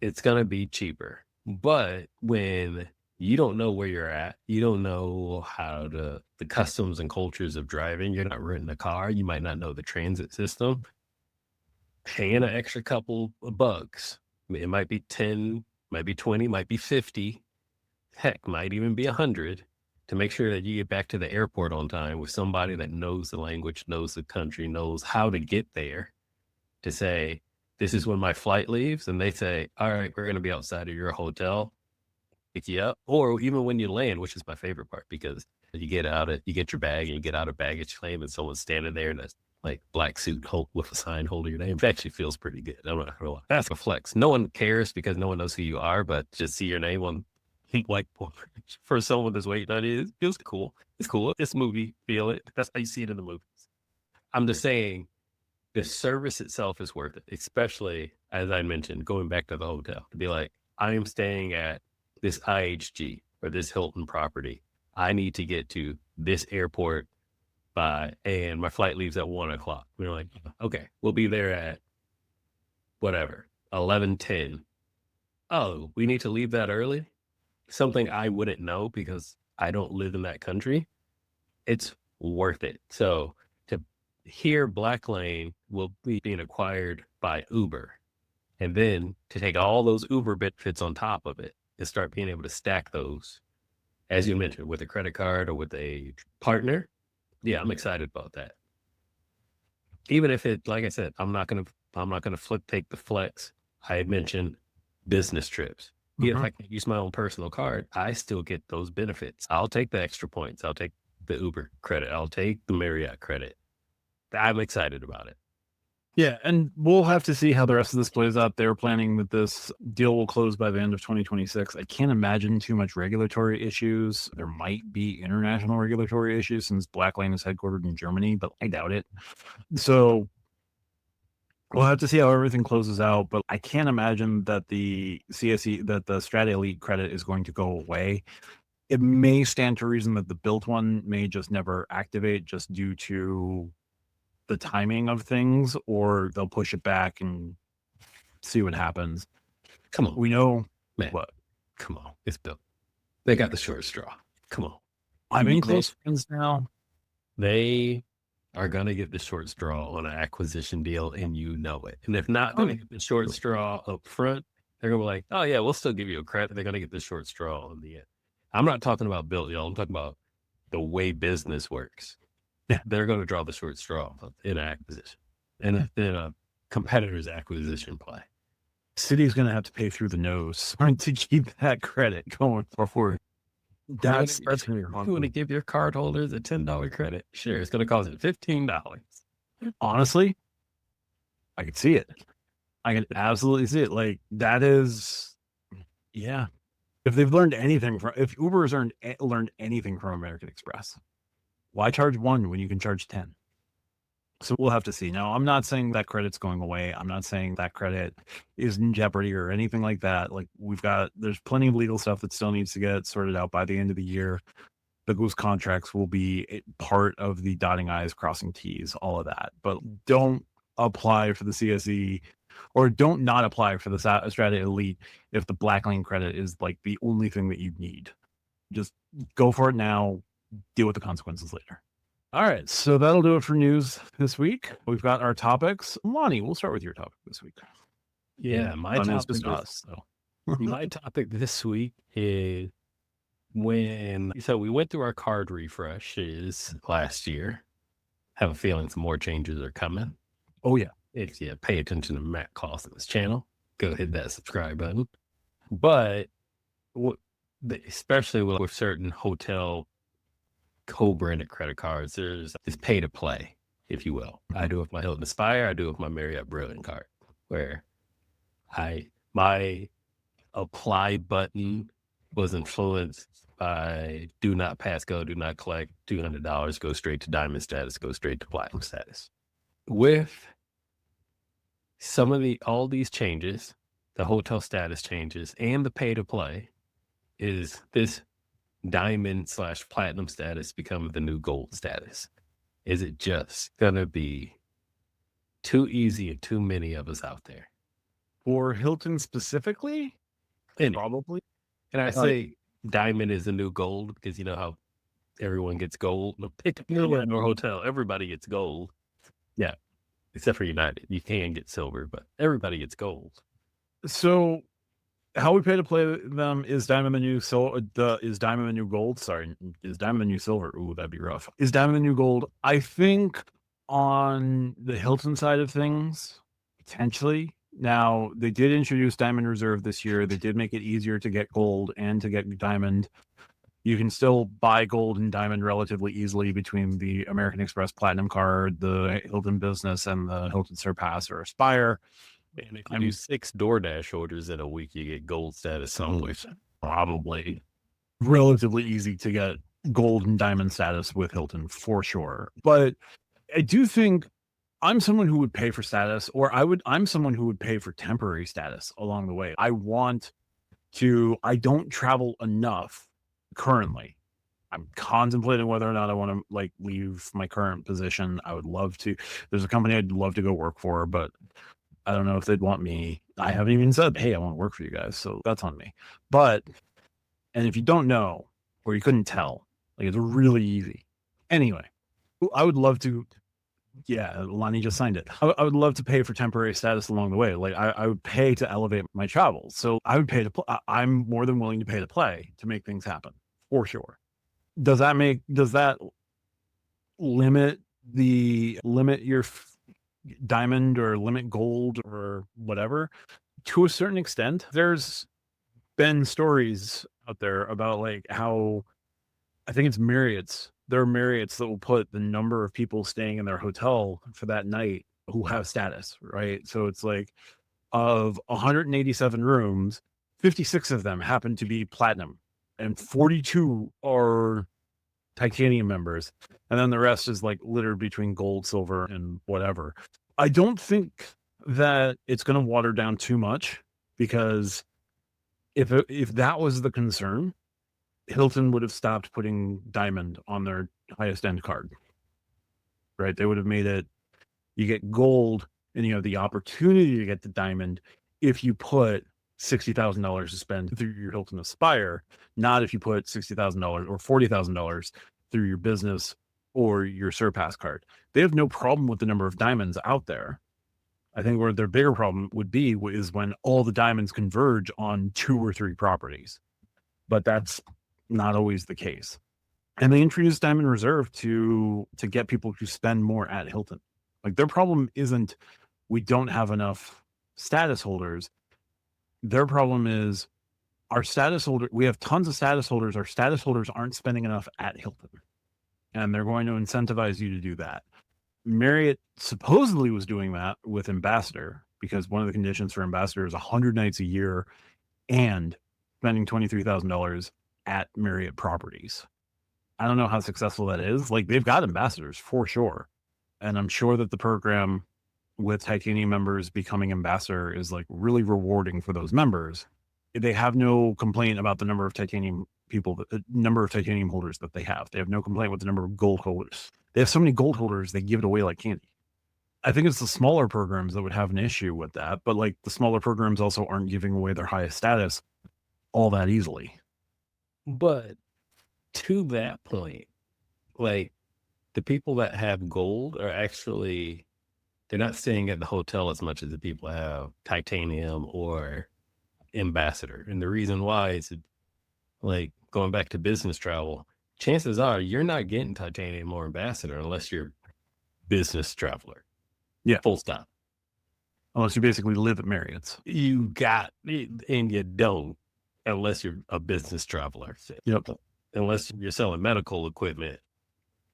it's going to be cheaper. But when you don't know where you're at, you don't know how the customs and cultures of driving, you're not renting a car, you might not know the transit system, paying an extra couple of bucks, it might be 10, might be 20, might be 50, heck, might even be 100 to make sure that you get back to the airport on time with somebody that knows the language, knows the country, knows how to get there, to say, this is when my flight leaves. And they say, all right, we're going to be outside of your hotel, pick you up. Or even when you land, which is my favorite part, because you get your bag and you get out of baggage claim and someone's standing there in a like black suit with a sign holding your name. It actually feels pretty good. I'm not gonna lie. That's a flex. No one cares because no one knows who you are, but just see your name on whiteboard for someone that's waiting on you. It feels cool. It's cool. It's movie. Feel it. That's how you see it in the movies. I'm just saying the service itself is worth it, especially as I mentioned, going back to the hotel to be like, I am staying at this IHG or this Hilton property. I need to get to this airport and my flight leaves at 1:00. We're like, okay, we'll be there at whatever, 11:10. Oh, we need to leave that early? Something I wouldn't know because I don't live in that country. It's worth it. So to hear Blacklane will be being acquired by Uber, and then to take all those Uber benefits on top of it and start being able to stack those, as you mentioned, with a credit card or with a partner. Yeah, I'm excited about that. Even if it, like I said, I'm not gonna take the flex. I had mentioned business trips. Even if I can use my own personal card, I still get those benefits. I'll take the extra points. I'll take the Uber credit. I'll take the Marriott credit. I'm excited about it. Yeah, and we'll have to see how the rest of this plays out. They're planning that this deal will close by the end of 2026. I can't imagine too much regulatory issues. There might be international regulatory issues since Blacklane is headquartered in Germany, but I doubt it. So we'll have to see how everything closes out, but I can't imagine that the Strata Elite credit is going to go away. It may stand to reason that the built one may just never activate just due to the timing of things, or they'll push it back and see what happens. Come on. We know, man. What? Come on. It's built. They got the short straw. Come on. I'm in close friends now. They are going to get the short straw on an acquisition deal, and you know it. And if not going to get the short straw up front, they're going to be like, oh, yeah, we'll still give you a credit. They're going to get the short straw in the end. I'm not talking about built, y'all. I'm talking about the way business works. Yeah, they're going to draw the short straw in an acquisition, in a competitor's acquisition play. Citi is going to have to pay through the nose to keep that credit going forward. That's going to be wrong. You want to give your card holders a $10 credit? Sure, it's going to cost it $15. Honestly, I could see it. I can absolutely see it. Like that is, yeah. If they've learned anything from, if Uber has learned anything from American Express, why charge 1 when you can charge 10? So we'll have to see. Now, I'm not saying that credit's going away. I'm not saying that credit is in jeopardy or anything like that. Like there's plenty of legal stuff that still needs to get sorted out by the end of the year. Those contracts will be part of the dotting I's, crossing T's, all of that. But don't apply for the CSE or don't not apply for the Strata Elite if the Black Lane credit is like the only thing that you need. Just go for it now. Deal with the consequences later. All right, so that'll do it for news this week. We've got our topics. Lani, we'll start with your topic this week. Yeah, my topic this week is we went through our card refreshes last year. Have a feeling some more changes are coming. Oh yeah. If you pay attention to Matt Clausen's channel, go hit that subscribe button. But especially with certain hotel co-branded credit cards, there's this pay to play, if you will. I do it with my Hilton Aspire, I do it with my Marriott Brilliant card, where my apply button was influenced by do not pass go, do not collect $200, go straight to diamond status, go straight to platinum status. With all these changes, the hotel status changes and the pay to play, is this diamond/platinum status become the new gold status? Is it just gonna be too easy and too many of us out there? For Hilton specifically? Probably. And I say diamond is the new gold because you know how everyone gets gold. Pick a hotel, everybody gets gold. Yeah. Except for United. You can get silver, but everybody gets gold. So how we pay to play them is Diamond the new is Diamond the new gold? Sorry, is Diamond the new silver? Ooh, that'd be rough. Is Diamond the new gold? I think on the Hilton side of things, potentially. Now, they did introduce Diamond Reserve this year. They did make it easier to get gold and to get diamond. You can still buy gold and diamond relatively easily between the American Express Platinum card, the Hilton Business, and the Hilton Surpass or Aspire. And if you do 6 DoorDash orders in a week, you get gold status somewhere. Probably relatively easy to get gold and diamond status with Hilton for sure. But I do think I'm someone who would pay for status, or I'm someone who would pay for temporary status along the way. I don't travel enough currently. I'm contemplating whether or not I want to leave my current position. I would love to. There's a company I'd love to go work for, but I don't know if they'd want me. I haven't even said, hey, I want to work for you guys. So that's on me. And if you don't know, or you couldn't tell, it's really easy. Anyway, I would love to. Yeah, Lani just signed it. I would love to pay for temporary status along the way. I would pay to elevate my travels. So I would pay to play. I'm more than willing to pay to play to make things happen for sure. Does that limit your diamond or limit gold or whatever? To a certain extent, there's been stories out there about how, I think it's Marriott's. There are Marriotts that will put the number of people staying in their hotel for that night who have status, right? So it's of 187 rooms, 56 of them happen to be platinum and 42 are titanium members. And then the rest is littered between gold, silver, and whatever. I don't think that it's going to water down too much, because if that was the concern, Hilton would have stopped putting diamond on their highest end card, right? They would have made it, you get gold and you have the opportunity to get the diamond if you put $60,000 to spend through your Hilton Aspire, not if you put $60,000 or $40,000 through your business or your Surpass card. They have no problem with the number of diamonds out there. I think where their bigger problem would be is when all the diamonds converge on 2 or 3 properties. But that's not always the case. And they introduced Diamond Reserve to get people to spend more at Hilton. Their problem isn't we don't have enough status holders. Their problem is we have tons of status holders. Our status holders aren't spending enough at Hilton. And they're going to incentivize you to do that. Marriott supposedly was doing that with Ambassador because one of the conditions for Ambassador is 100 nights a year and spending $23,000 at Marriott properties. I don't know how successful that is. Like, they've got ambassadors for sure. And I'm sure that the program with titanium members becoming ambassador is like really rewarding for those members. They have no complaint about the number of titanium number of titanium holders that they have. They have no complaint with the number of gold holders. They have so many gold holders, they give it away like candy. I think it's the smaller programs that would have an issue with that, but like the smaller programs also aren't giving away their highest status all that easily. But to that point, like the people that have gold are actually, they're not staying at the hotel as much as the people that have titanium or ambassador. And the reason why is like going back to business travel, chances are you're not getting titanium or ambassador unless you're business traveler. Yeah. Full stop. Unless you basically live at Marriott's. You got it, and you don't unless you're a business traveler. Yep. Unless you're selling medical equipment,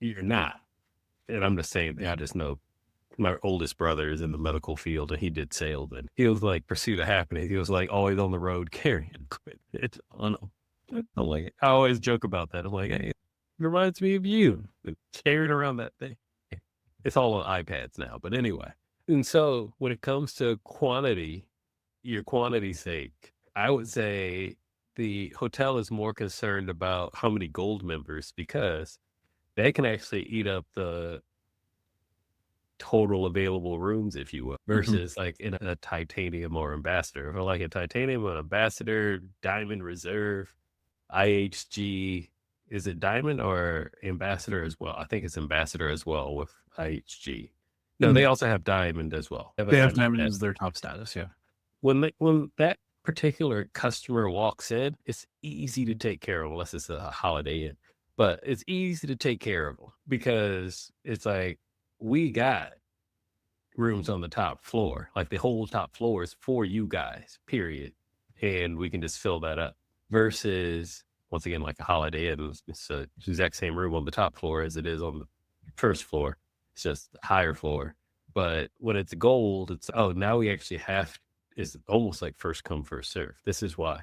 you're not. And I'm just saying, I just know my oldest brother is in the medical field and he did sales, and he was like pursuit of happiness. He was like always on the road carrying equipment. It's I'm like, I always joke about that. I'm like, hey, it reminds me of you carrying around that thing. It's all on iPads now, but anyway. And so when it comes to quantity, your quantity's sake, I would say the hotel is more concerned about how many gold members, because they can actually eat up the total available rooms, if you will, versus like in a titanium or ambassador. Or like a titanium or ambassador, diamond reserve, IHG. Is it diamond or ambassador as well? I think it's ambassador as well with IHG. No, they also have diamond as well. They have diamond as their top status. Yeah. When that particular customer walks in, it's easy to take care of unless it's a Holiday Inn. But it's easy to take care of them because it's like, we got rooms on the top floor. Like the whole top floor is for you guys, period. And we can just fill that up. Versus, once again, like a Holiday Inn, it's the exact same room on the top floor as it is on the first floor. It's just the higher floor. But when it's gold, it's, oh, now we actually have, it's almost like first come, first serve. This is why,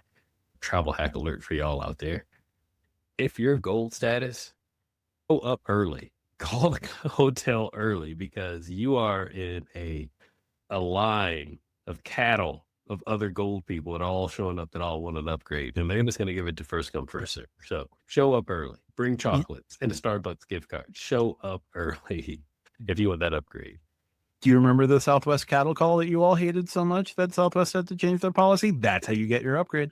travel hack alert for y'all out there. If you're gold status, go up early. Call the hotel early, because you are in a line of cattle of other gold people that are all showing up that all want an upgrade. And they're just going to give it to first come, first serve. So show up early. Bring chocolates and a Starbucks gift card. Show up early if you want that upgrade. Do you remember the Southwest cattle call that you all hated so much that Southwest had to change their policy? That's how you get your upgrade.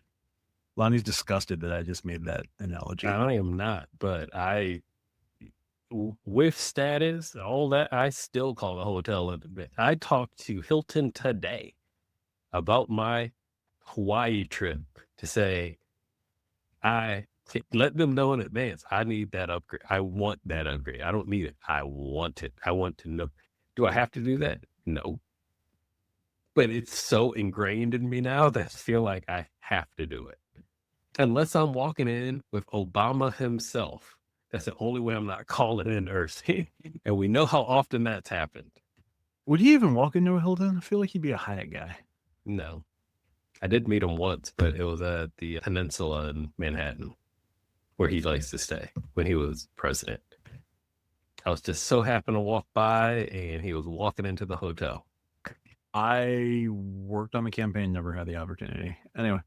Lani's disgusted that I just made that analogy. I am not, but with status, all that, I still call the hotel in advance. I talked to Hilton today about my Hawaii trip to say, I let them know in advance, I need that upgrade. I want that upgrade. I don't need it. I want it. I want to know. Do I have to do that? No. But it's so ingrained in me now that I feel like I have to do it. Unless I'm walking in with Obama himself. That's the only way I'm not calling in early. And we know how often that's happened. Would he even walk into a Hilton? I feel like he'd be a Hyatt guy. No. I did meet him once, but it was at the Peninsula in Manhattan, where he likes to stay when he was president. I was just so happened to walk by, and he was walking into the hotel. I worked on the campaign, never had the opportunity. Anyway.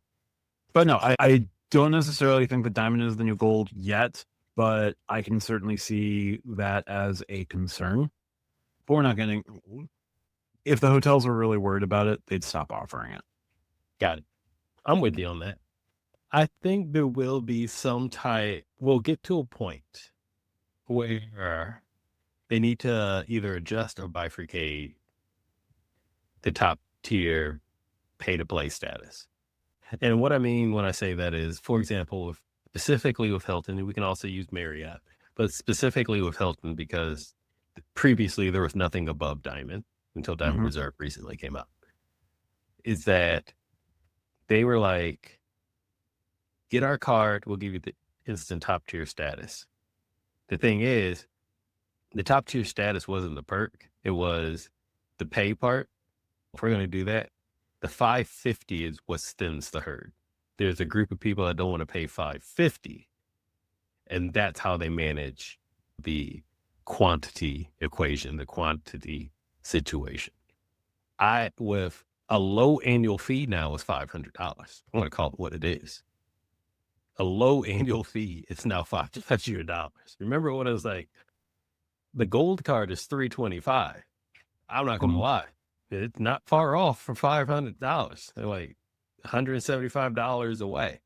But no, I don't necessarily think that diamond is the new gold yet, but I can certainly see that as a concern. But we're not getting, if the hotels were really worried about it, they'd stop offering it. Got it. I'm with you on that. I think there will be some type, we'll get to a point where they need to either adjust or bifurcate the top tier pay to play status. And what I mean when I say that is, for example, specifically with Hilton, and we can also use Marriott, but specifically with Hilton, because previously there was nothing above Diamond until Diamond Reserve recently came up, is that they were like, get our card, we'll give you the instant top tier status. The thing is, The top tier status wasn't the perk. It was the pay part. If we're going to do that, the 550 is what stems the herd. There's a group of people that don't want to pay 550, and that's how they manage the quantity equation, the quantity situation. With a low annual fee now is $500. I want to call it what it is. A low annual fee, it's now $500. Remember when it was like, the gold card is $325. I'm not gonna lie, it's not far off from $500. They're like $175 away.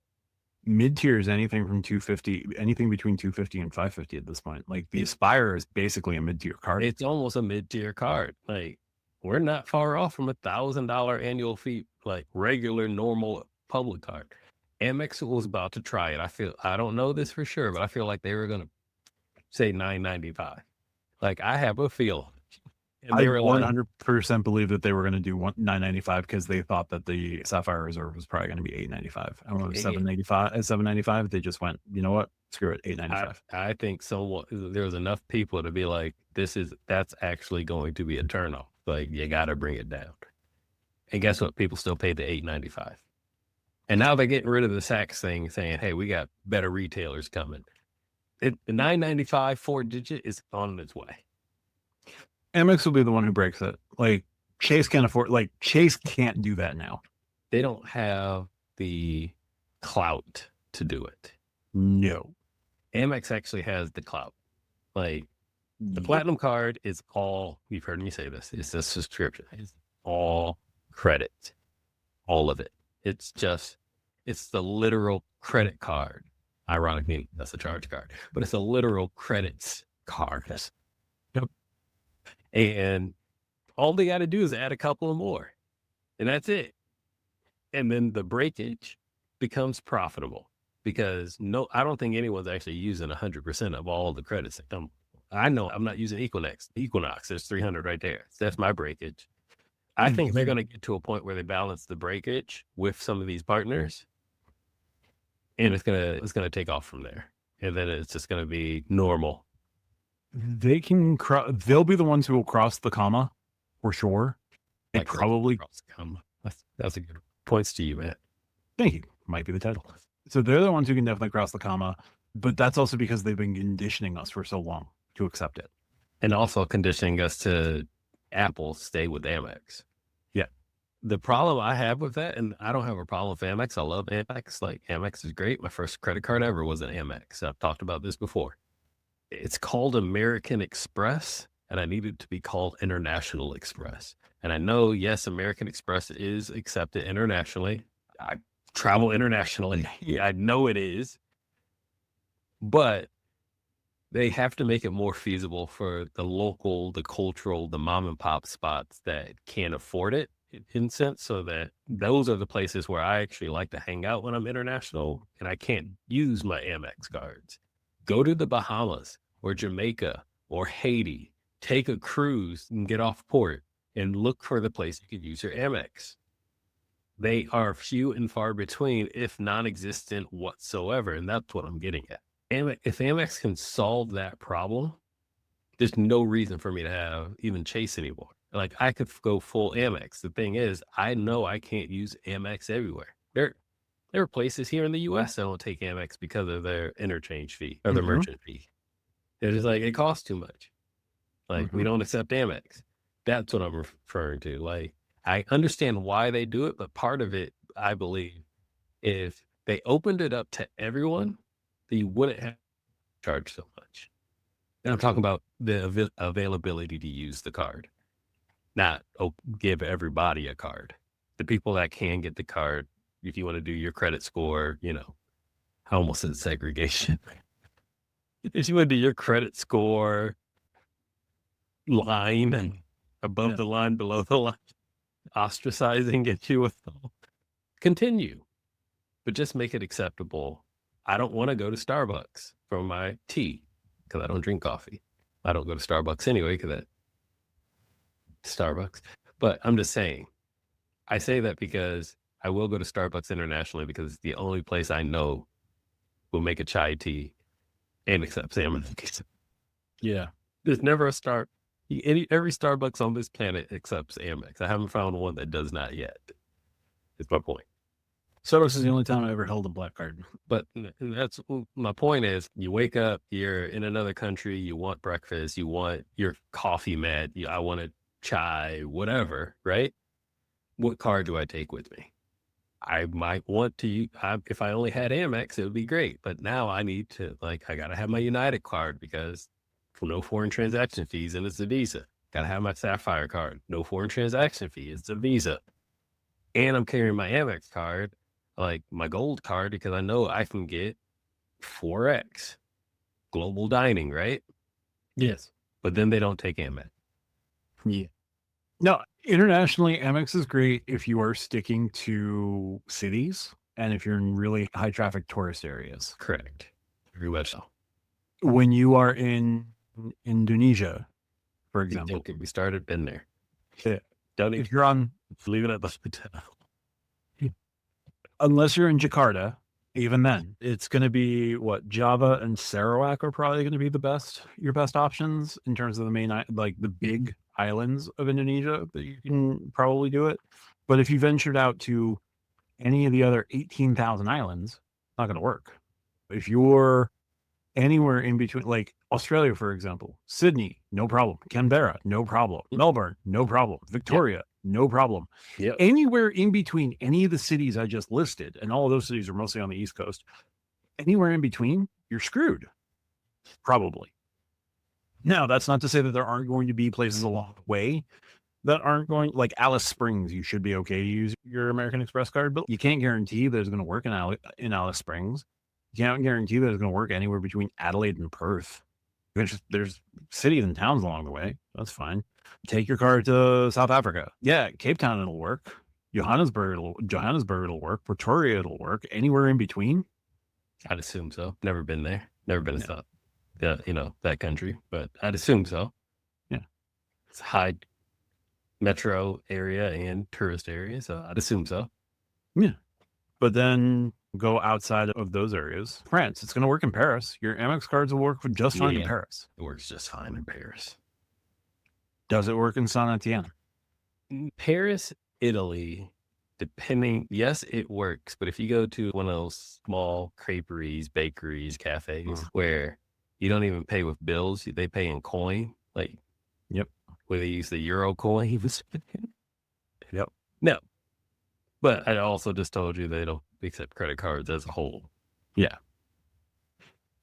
Mid-tier is anything from 250, anything between 250 and 550 at this point. Like the Aspire is basically a mid-tier card. It's almost a mid-tier card. Like, we're not far off from $1,000 annual fee, like regular, normal public card. Amex was about to try it. I don't know this for sure, but I feel like they were gonna say $995. Like, I have a feel. And they were 100% believe that they were going to do $995 because they thought that the Sapphire Reserve was probably going to be $895. I don't know, $795. They just went, you know what? Screw it, $895. I think there was enough people to be like, that's actually going to be a turnoff. Like, you got to bring it down. And guess what? People still pay the $895. And now they're getting rid of the Saks thing, saying, hey, we got better retailers coming. The $995 4-digit is on its way. Amex will be the one who breaks it. Like, Chase can't do that now. They don't have the clout to do it. No. Amex actually has the clout. Like, the Platinum card is all, you've heard me say this, it's a subscription. It's all credit. All of it. It's the literal credit card. Ironically, that's a charge card, but it's a literal credits card. Yep. And all they got to do is add a couple of more, and that's it. And then the breakage becomes profitable because I don't think anyone's actually using 100% of all the credits. I know I'm not using Equinox. There's 300 right there. That's my breakage. I think they're going to get to a point where they balance the breakage with some of these partners, and it's gonna take off from there, and then it's just gonna be normal. They'll be the ones who will cross the comma for sure. And probably cross the comma. That's a good points to you, man. Thank you. Might be the title. So they're the ones who can definitely cross the comma, but that's also because they've been conditioning us for so long to accept it, and also conditioning us to Apple stay with Amex. Yeah. The problem I have with that, and I don't have a problem with Amex. I love Amex. Like, Amex is great. My first credit card ever was an Amex. I've talked about this before. It's called American Express, and I need it to be called International Express. And I know, yes, American Express is accepted internationally. I travel internationally. I know it is. But they have to make it more feasible for the local, the cultural, the mom and pop spots that can't afford it, in sense, so that those are the places where I actually like to hang out when I'm international and I can't use my Amex cards. Go to the Bahamas or Jamaica or Haiti, take a cruise and get off port and look for the place you can use your Amex. They are few and far between, if non-existent whatsoever. And that's what I'm getting at. If Amex can solve that problem, there's no reason for me to have even Chase anymore. Like, I could go full Amex. The thing is, I know I can't use Amex everywhere. There are places here in the U.S. that don't take Amex because of their interchange fee or their merchant fee. They're just like, it costs too much. Like, we don't accept Amex. That's what I'm referring to. Like, I understand why they do it, but part of it, I believe, if they opened it up to everyone, then you wouldn't have to charge so much. And I'm talking about the availability to use the card. Not give everybody a card. The people that can get the card, if you want to do your credit score, I almost said segregation. If you want to do your credit score line and above the line, below the line, ostracizing, get you with them, continue, but just make it acceptable. I don't want to go to Starbucks for my tea because I don't drink coffee. I don't go to Starbucks anyway because Starbucks. But I'm just saying, I say that because I will go to Starbucks internationally because it's the only place I know will make a chai tea and accept salmon. Yeah. There's never a every Starbucks on this planet accepts Amex. I haven't found one that does not yet. Is my point. Starbucks is the only time I ever held a black card. But that's my point is you wake up, you're in another country, you want breakfast, you want your coffee mad, I want a chai, whatever, right? What card do I take with me? I might want to, if I only had Amex, it would be great. But now I need to, I got to have my United card because for no foreign transaction fees, and it's a Visa. Got to have my Sapphire card, no foreign transaction fee, it's a Visa. And I'm carrying my Amex card, like my gold card, because I know I can get 4X global dining, right? Yes. But then they don't take Amex. Yeah. No, internationally, Amex is great if you are sticking to cities and if you're in really high traffic tourist areas. Correct. Very much so. When you are in Indonesia, for example, Don't get me started. Been there. Yeah. Don't if you're on, leave it at the hotel. Unless you're in Jakarta, even then, it's going to be what Java and Sarawak are probably going to be your best options in terms of the main, like the big islands of Indonesia that you can probably do it. But if you ventured out to any of the other 18,000 islands, it's not going to work. If you're anywhere in between, like Australia, for example, Sydney, no problem. Canberra, no problem. Melbourne, no problem. Victoria, no problem. Yep. Anywhere in between any of the cities I just listed, and all of those cities are mostly on the East Coast, anywhere in between, you're screwed. Probably. Now, that's not to say that there aren't going to be places along the way that aren't going, like Alice Springs, you should be okay to use your American Express card, but you can't guarantee that it's going to work in Alice Springs. You can't guarantee that it's going to work anywhere between Adelaide and Perth. There's cities and towns along the way. That's fine. Take your card to South Africa. Yeah, Cape Town, it'll work. Johannesburg, it'll work. Pretoria, it'll work. Anywhere in between? I'd assume so. Never been there. Never been to South, that country, but I'd assume so. Yeah. It's a high metro area and tourist area, so I'd assume so. Yeah. But then go outside of those areas. France, it's going to work in Paris. Your Amex cards will work just fine in Paris. It works just fine in Paris. Does it work in Saint Etienne? Paris, Italy, yes, it works. But if you go to one of those small creperies, bakeries, cafes, where you don't even pay with bills, they pay in coin, Yep. Where they use the euro coin. Yep. No. But I also just told you they don't accept credit cards as a whole. Yeah.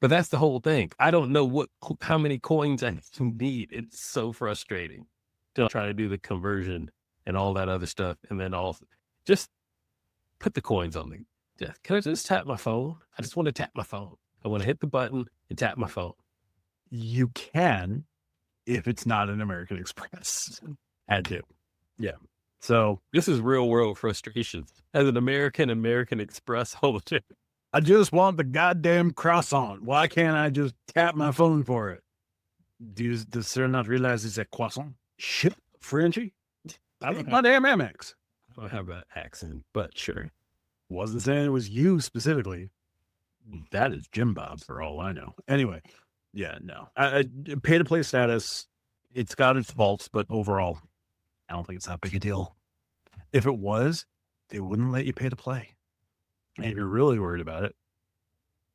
But that's the whole thing. I don't know how many coins I need. It's so frustrating to try to do the conversion and all that other stuff. And then just put the coins on the, can I just tap my phone? I just want to tap my phone. I want to hit the button and tap my phone. You can, if it's not an American Express. Had to. Yeah. So this is real world frustration. As an American Express holder, I just want the goddamn croissant. Why can't I just tap my phone for it? Does sir not realize it's a croissant? Shit, Frenchie. I don't my damn Amex. I don't have an accent, but sure. Wasn't saying it was you specifically. That is Jim Bob for all I know. Anyway, yeah, no. Pay to play status, it's got its faults, but overall, I don't think it's that big a deal. If it was, they wouldn't let you pay to play. And if you're really worried about it,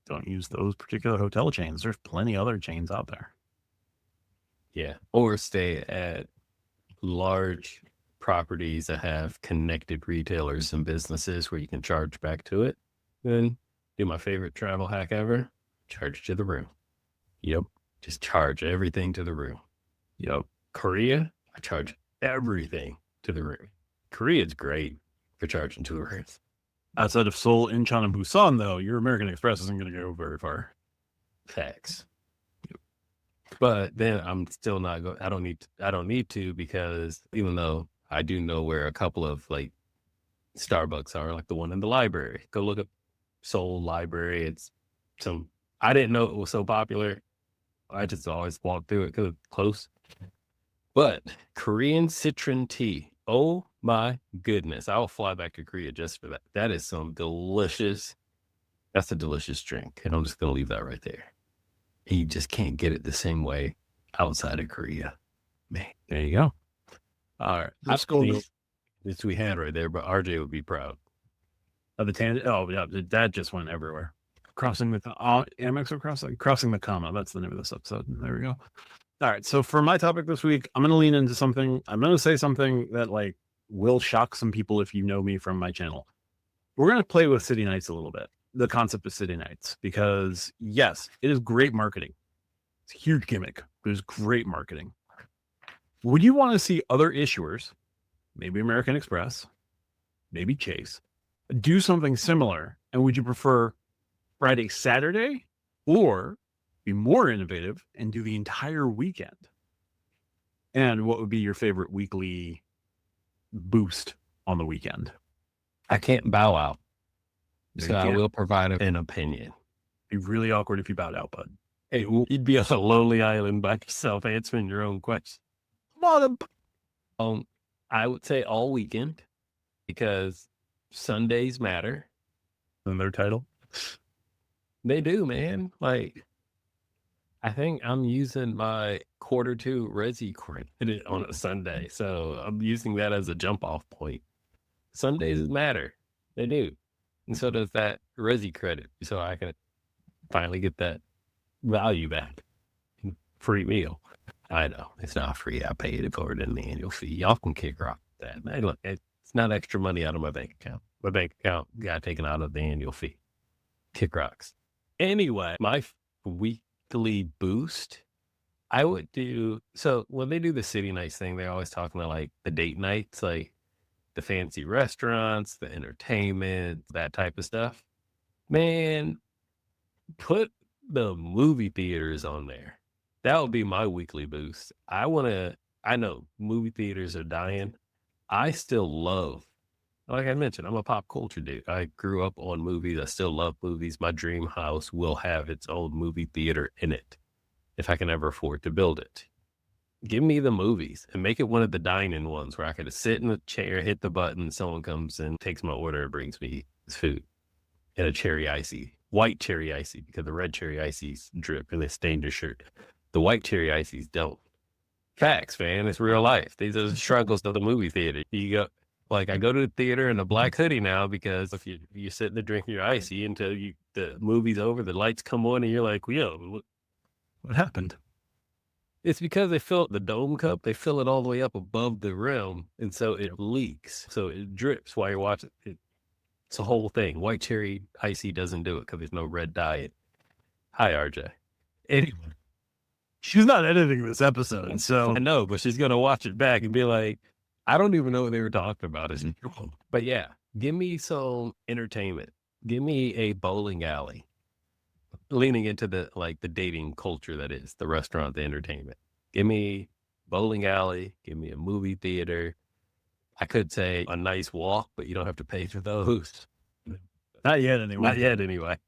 don't use those particular hotel chains. There's plenty other chains out there. Yeah. Or stay at large properties that have connected retailers and businesses where you can charge back to it. Then do my favorite travel hack ever, charge to the room. Yep. Just charge everything to the room. Yep. Korea, I charge everything to the room. Korea's great for charging to the room. Outside of Seoul, Incheon, and Busan, though, your American Express isn't going to go very far. Facts. But then I'm still not going. I don't need to because even though I do know where a couple of Starbucks are, like the one in the library. Go look up Seoul Library. It's I didn't know it was so popular. I just always walked through it because it's close. But Korean citron tea. Oh my goodness. I'll fly back to Korea just for that. That is that's a delicious drink. And I'm just going to leave that right there. And you just can't get it the same way outside of Korea. Man, There you go. All right. let's go. This we had right there, but RJ would be proud. Of the tangent. Oh, yeah. That just went everywhere. Crossing the Amex or crossing the comma. That's the name of this episode. There we go. All right. So for my topic this week, I'm going to lean into something. I'm going to say something that like will shock some people if you know me from my channel. We're going to play with City Nights a little bit. The concept of City Nights, because yes, it is great marketing. It's a huge gimmick. There's great marketing. Would you want to see other issuers, maybe American Express, maybe Chase, do something similar? And would you prefer Friday, Saturday, or be more innovative and do the entire weekend? And what would be your favorite weekly boost on the weekend? I can't bow out, No, so you I can't. will provide an opinion. Be really awkward if you bowed out, bud. Hey, you'd be on a lonely island by yourself answering your own questions. I would say all weekend, because Sundays matter. And their title. They do, man. Like, I think I'm using my Q2 Resi credit on a Sunday. So I'm using that as a jump off point. Sundays matter. They do. And so does that Resi credit. So I can finally get that value back. Free meal. I know. It's not free. I paid it for it in the annual fee. Y'all can kick rock with that. Man, look, it's not extra money out of my bank account. My bank account got taken out of the annual fee. Kick rocks. Anyway, my weekly boost, I would do. So when they do the City Nights thing, they're always talking about like the date nights, like the fancy restaurants, the entertainment, that type of stuff. Man, put the movie theaters on there. That would be my weekly boost. I know movie theaters are dying. I still love, like I mentioned, I'm a pop culture dude. I grew up on movies. I still love movies. My dream house will have its own movie theater in it if I can ever afford to build it. Give me the movies and make it one of the dining ones where I could sit in the chair, hit the button, someone comes in, takes my order, and brings me his food and a cherry icy, white cherry icy, because the red cherry ices drip and they stain your shirt. The white cherry ices don't. Facts, man. It's real life. These are the struggles of the movie theater. You go, like, I go to the theater in a black hoodie now because if you're sitting there drinking your icy until the movie's over, the lights come on, and you're like, yo, What happened? it's because they fill the dome cup, they fill it all the way up above the rim, and so it leaks. So it drips while you're watching it. It's a whole thing. White cherry icy doesn't do it because there's no red dye in it. Hi, RJ. Anyway. She's not editing this episode, so I know, but she's going to watch it back and be like, I don't even know what they were talking about. But yeah, give me some entertainment. Give me a bowling alley. Leaning into the dating culture that is the restaurant, the entertainment. Give me bowling alley. Give me a movie theater. I could say a nice walk, but you don't have to pay for those. not yet anyway. Not yet, anyway.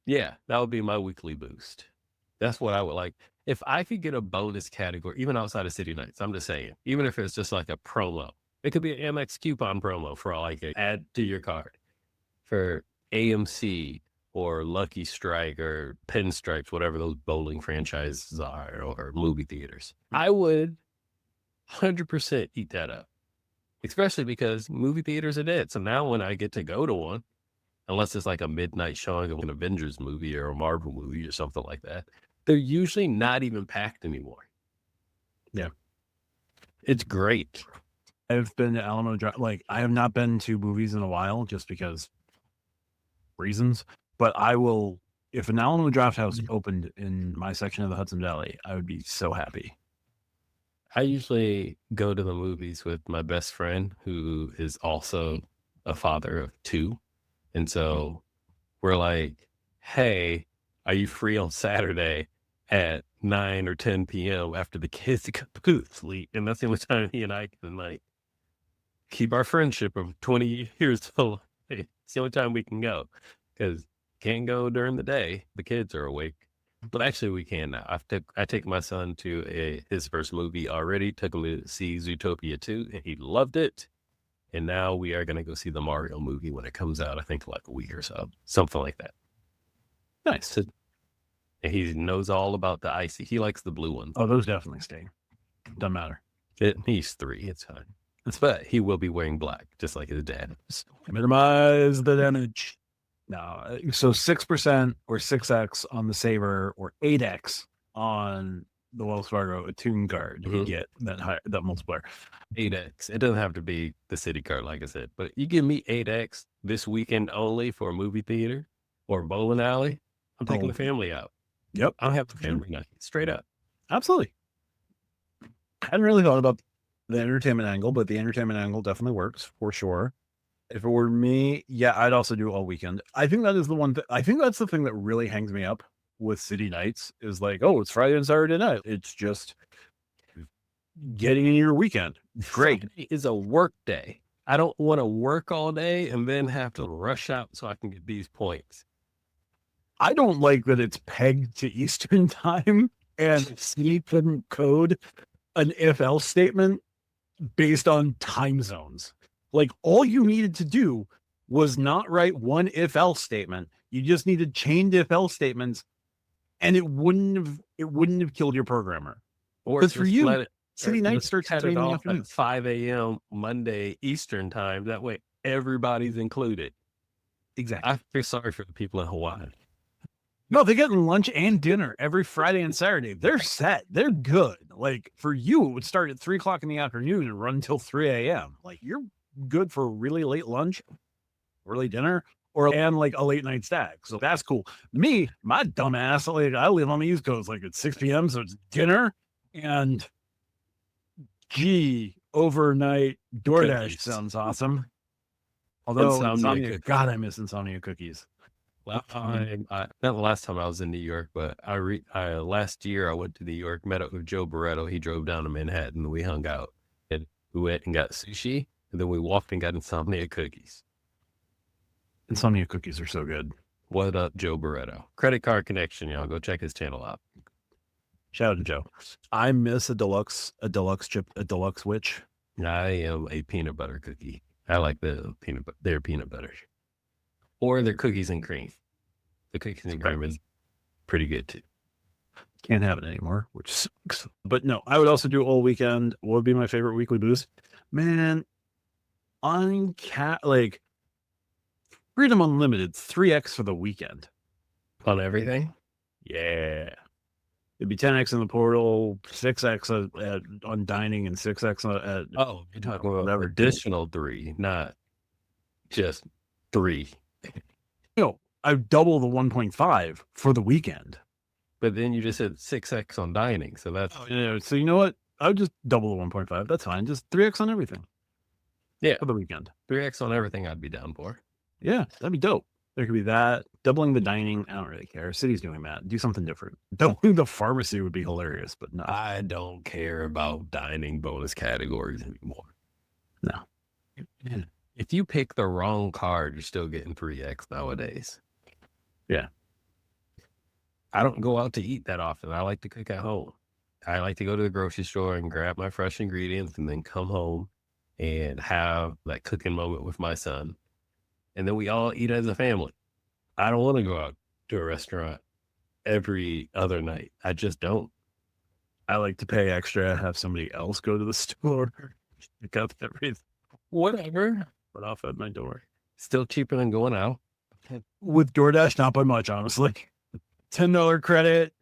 Yeah, that would be my weekly boost. That's what I would like. If I could get a bonus category, even outside of City Nights, I'm just saying, even if it's just like a promo, it could be an Amex coupon promo for all I can add to your card for AMC or Lucky Strike or Pinstripes, whatever those bowling franchises are, or movie theaters. I would 100% eat that up, especially because movie theaters are dead. So now when I get to go to one, unless it's like a midnight showing of an Avengers movie or a Marvel movie or something like that, they're usually not even packed anymore. Yeah. It's great. I've been to Alamo Drive. Like, I have not been to movies in a while just because reasons, but I will, if an Alamo Draft House opened in my section of the Hudson Valley, I would be so happy. I usually go to the movies with my best friend who is also a father of two. And so we're like, hey, are you free on Saturday at 9 or 10 p.m. after the kids go to sleep? And that's the only time he and I can like keep our friendship of 20 years old. It's the only time we can go because can't go during the day. The kids are awake. But actually we can now. I take my son to his first movie already, took him to see Zootopia 2 and he loved it. And now we are going to go see the Mario movie when it comes out, I think like a week or so, something like that. Nice. So, And he knows all about the icy. He likes the blue ones. Oh, those definitely stay. Doesn't matter. He's 3. It's fine. But he will be wearing black, just like his dad. Minimize the damage. No, so 6% or 6x on the Saver or 8x on the Wells Fargo Attune card. You get that multiplier. 8x. It doesn't have to be the Citi card, like I said, but you give me 8x this weekend only for a movie theater or bowling alley. I'm taking the family out. Yep. I'll have the family night straight up. Absolutely. I hadn't really thought about the entertainment angle, but the entertainment angle definitely works for sure. If it were me, yeah, I'd also do all weekend. I think that is the one I think that's the thing that really hangs me up with city nights is like, oh, it's Friday and Saturday night. It's just getting in your weekend. Great. Saturday is a work day. I don't want to work all day and then have to rush out so I can get these points. I don't like that it's pegged to Eastern time and Citi couldn't code an if else statement based on time zones. Like all you needed to do was not write one if else statement. You just needed chained if else statements, and it wouldn't have killed your programmer. Or Because for you, City Night just starts cut at 3 it in the off afternoon. at 5 a.m. Monday Eastern time. That way everybody's included. Exactly. I feel sorry for the people in Hawaii. No, they get lunch and dinner every Friday and Saturday. They're set. They're good. Like for you, it would start at 3 o'clock in the afternoon and run until 3 a.m. Like you're good for a really late lunch, early dinner, and like a late night stack. So that's cool. Me, my dumb ass, like I live on the East Coast, like it's 6 p.m. So it's dinner and overnight DoorDash Cookies. sounds awesome. Although Insomnia cookies. God, I miss insomnia cookies. Not the last time I was in New York, but last year I went to New York, met up with Joe Barretto. He drove down to Manhattan. We hung out and we went and got sushi, and then we walked and got insomnia cookies. Insomnia cookies are so good. What up, Joe Barretto? Credit Card Connection, y'all. Go check his channel out. Shout out to Joe. I miss a deluxe witch. I am a peanut butter cookie. I like their peanut butter. Or their cookies and cream. The cookies and cream is pretty good too. Can't have it anymore, which sucks. But no, I would also do all weekend. What would be my favorite weekly boost? Man, like Freedom Unlimited, 3x for the weekend. On everything? Yeah. It'd be 10x in the portal, 6x on dining, and 6x at you're talking about whatever. additional 3, not just 3. No, I double the 1.5 for the weekend. But then you just said 6x on dining, so that's So you know what? I would just double the 1.5. That's fine. Just 3x on everything. Yeah. For the weekend. 3x on everything I'd be down for. Yeah, that'd be dope. There could be that. Doubling the dining, I don't really care. City's doing that. Do something different. Doubling the pharmacy would be hilarious, but no. I don't care about dining bonus categories anymore. No. If you pick the wrong card, you're still getting 3x nowadays. Yeah. I don't go out to eat that often. I like to cook at home. I like to go to the grocery store and grab my fresh ingredients and then come home and have that cooking moment with my son. And then we all eat as a family. I don't want to go out to a restaurant every other night. I just don't. I like to pay extra, have somebody else go to the store, pick up everything. Whatever. Put off at my door. Still cheaper than going out. With DoorDash, not by much, honestly. $10 credit.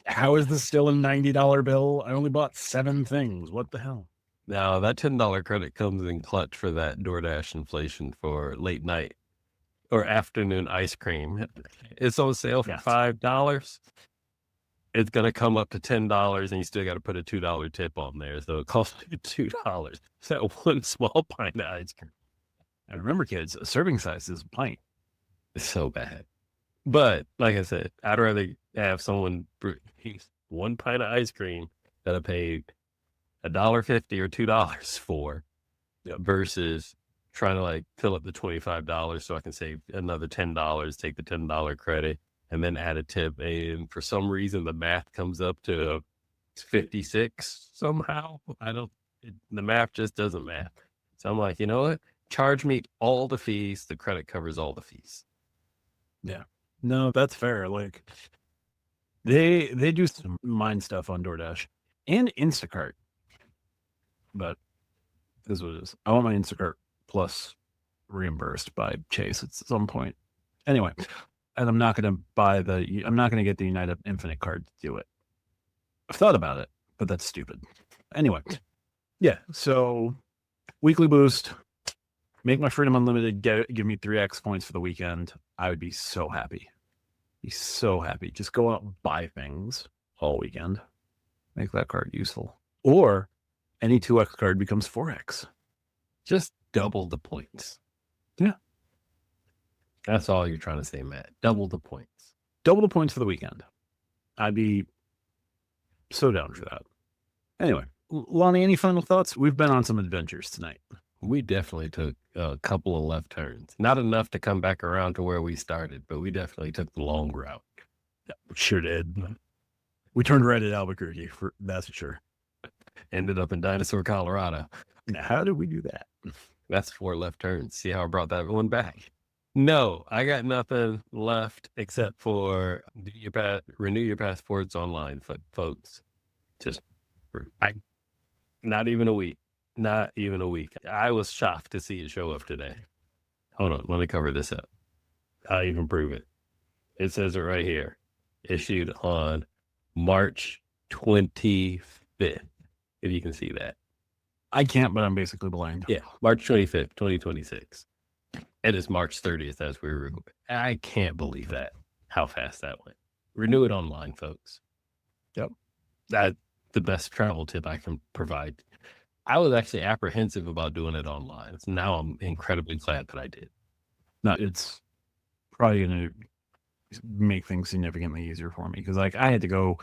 How is this still a $90 bill? I only bought 7 things. What the hell? Now, that $10 credit comes in clutch for that DoorDash inflation for late night or afternoon ice cream. It's on sale for $5. It's going to come up to $10, and you still got to put a $2 tip on there. So it costs you $2. It's that one small pint of ice cream. And remember, kids, a serving size is a pint. It's so bad. But like I said, I'd rather have someone bring one pint of ice cream that I paid $1.50 or $2 for versus trying to like fill up the $25 so I can save another $10, take the $10 credit, and then add a tip. And for some reason, the math comes up to 56 somehow. The math just doesn't math. So I'm like, you know what? Charge me all the fees. The credit covers all the fees. Yeah. No, that's fair. Like, They do some mine stuff on DoorDash and Instacart. But this is what it is. I want my Instacart Plus reimbursed by Chase at some point. Anyway, and I'm not going to get the United Infinite card to do it. I've thought about it, but that's stupid. Anyway, yeah. So weekly boost, make my Freedom Unlimited, give me 3x points for the weekend. I would be so happy. Just go out and buy things all weekend. Make that card useful. Or any 2x card becomes 4x. Just double the points. Yeah. That's all you're trying to say, Matt. Double the points. Double the points for the weekend. I'd be so down for that. Anyway, Lani, any final thoughts? We've been on some adventures tonight. We definitely took a couple of left turns. Not enough to come back around to where we started, but we definitely took the long route. Yeah, we sure did. We turned right at Albuquerque, that's for sure. Ended up in Dinosaur, Colorado. Now, how did we do that? That's 4 left turns. See how I brought that one back? No, I got nothing left except for renew your passports online, folks. Not even a week. Not even a week. I was shocked to see it show up today. Hold on, let me cover this up. I'll even prove it. It says it right here. Issued on March 25th, if you can see that. I can't, but I'm basically blind. Yeah, March 25th, 2026. It is March 30th as we were. I can't believe that, how fast that went. Renew it online, folks. Yep. That's the best travel tip I can provide. I was actually apprehensive about doing it online. So now I'm incredibly glad that I did. No, it's probably going to make things significantly easier for me because, like, I had to go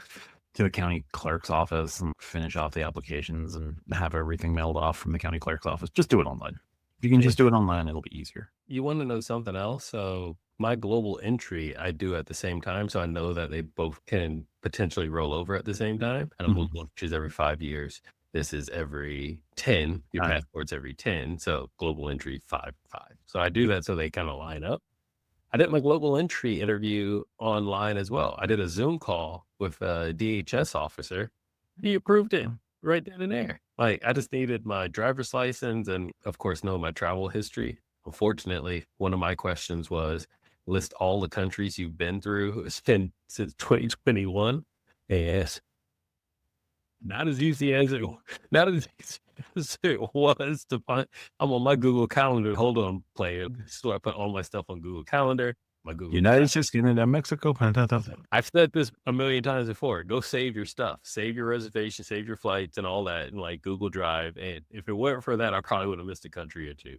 to the county clerk's office and finish off the applications and have everything mailed off from the county clerk's office. Just do it online. If you can just do it online, it'll be easier. You want to know something else? So my global entry, I do at the same time. So I know that they both can potentially roll over at the same time. And global entry is every 5 years. This is every 10. Your passport's every 10. So global entry 5. So I do that so they kind of line up. I did my global entry interview online as well. I did a Zoom call with a DHS officer. He approved it right then and there. Like, I just needed my driver's license and, of course, know my travel history. Unfortunately, one of my questions was list all the countries you've been through since 2021. Yes. Not as easy as it was to find. I'm on my Google Calendar. Hold on, player. So I put all my stuff on Google Calendar. My Google United States, Canada, Mexico. I've said this a million times before. Go save your stuff, save your reservation, save your flights and all that in like Google Drive. And if it weren't for that, I probably would have missed a country or two.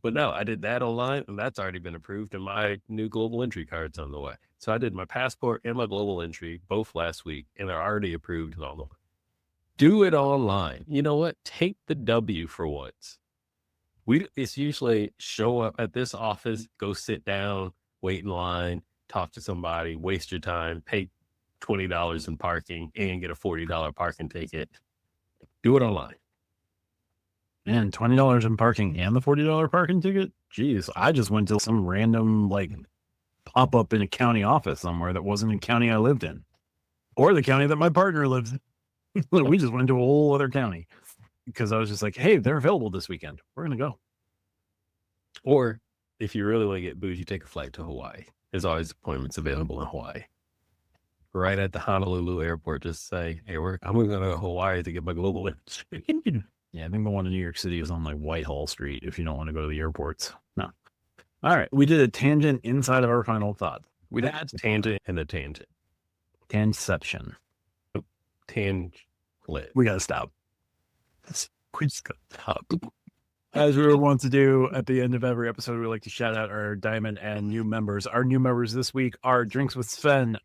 But no, I did that online and that's already been approved and my new global entry card's on the way. So I did my passport and my global entry both last week and they're already approved and all the way. Do it online. You know what? Take the W for once. It's usually show up at this office, go sit down, wait in line, talk to somebody, waste your time, pay $20 in parking and get a $40 parking ticket. Do it online. Man, $20 in parking and the $40 parking ticket? Jeez, I just went to some random like pop up in a county office somewhere that wasn't a county I lived in or the county that my partner lives in. We just went to a whole other county because I was just like, hey, they're available this weekend. We're going to go. Or if you really want to get bougie, take a flight to Hawaii. There's always appointments available in Hawaii. Right at the Honolulu airport, just say, hey, I'm going to go to Hawaii to get my global entry. Yeah, I think the one in New York City is on like Whitehall Street if you don't want to go to the airports. No. All right. We did a tangent inside of our final thought. We had a tangent and a tangent. Tanception. We got to stop. We just got to stop. As we want to do at the end of every episode, we like to shout out our diamond and new members. Our new members this week are Drinks with Sven,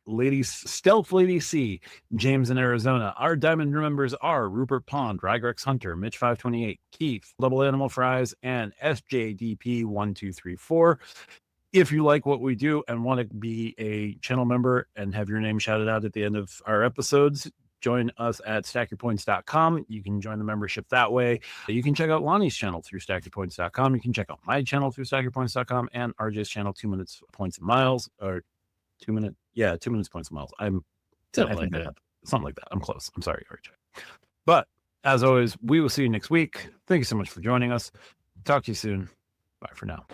Stealth Lady C, James in Arizona. Our diamond members are Rupert Pond, Rygrex Hunter, Mitch 528, Keith, Double Animal Fries, and SJDP1234. If you like what we do and want to be a channel member and have your name shouted out at the end of our episodes, join us at stackyourpoints.com. You can join the membership that way. You can check out Lani's channel through stackyourpoints.com. You can check out my channel through stackyourpoints.com and RJ's channel, 2 minutes, points and miles, or 2 minutes. Yeah, 2 minutes, points and miles. I'm Something like that. Something like that. I'm close. I'm sorry, RJ. But as always, we will see you next week. Thank you so much for joining us. Talk to you soon. Bye for now.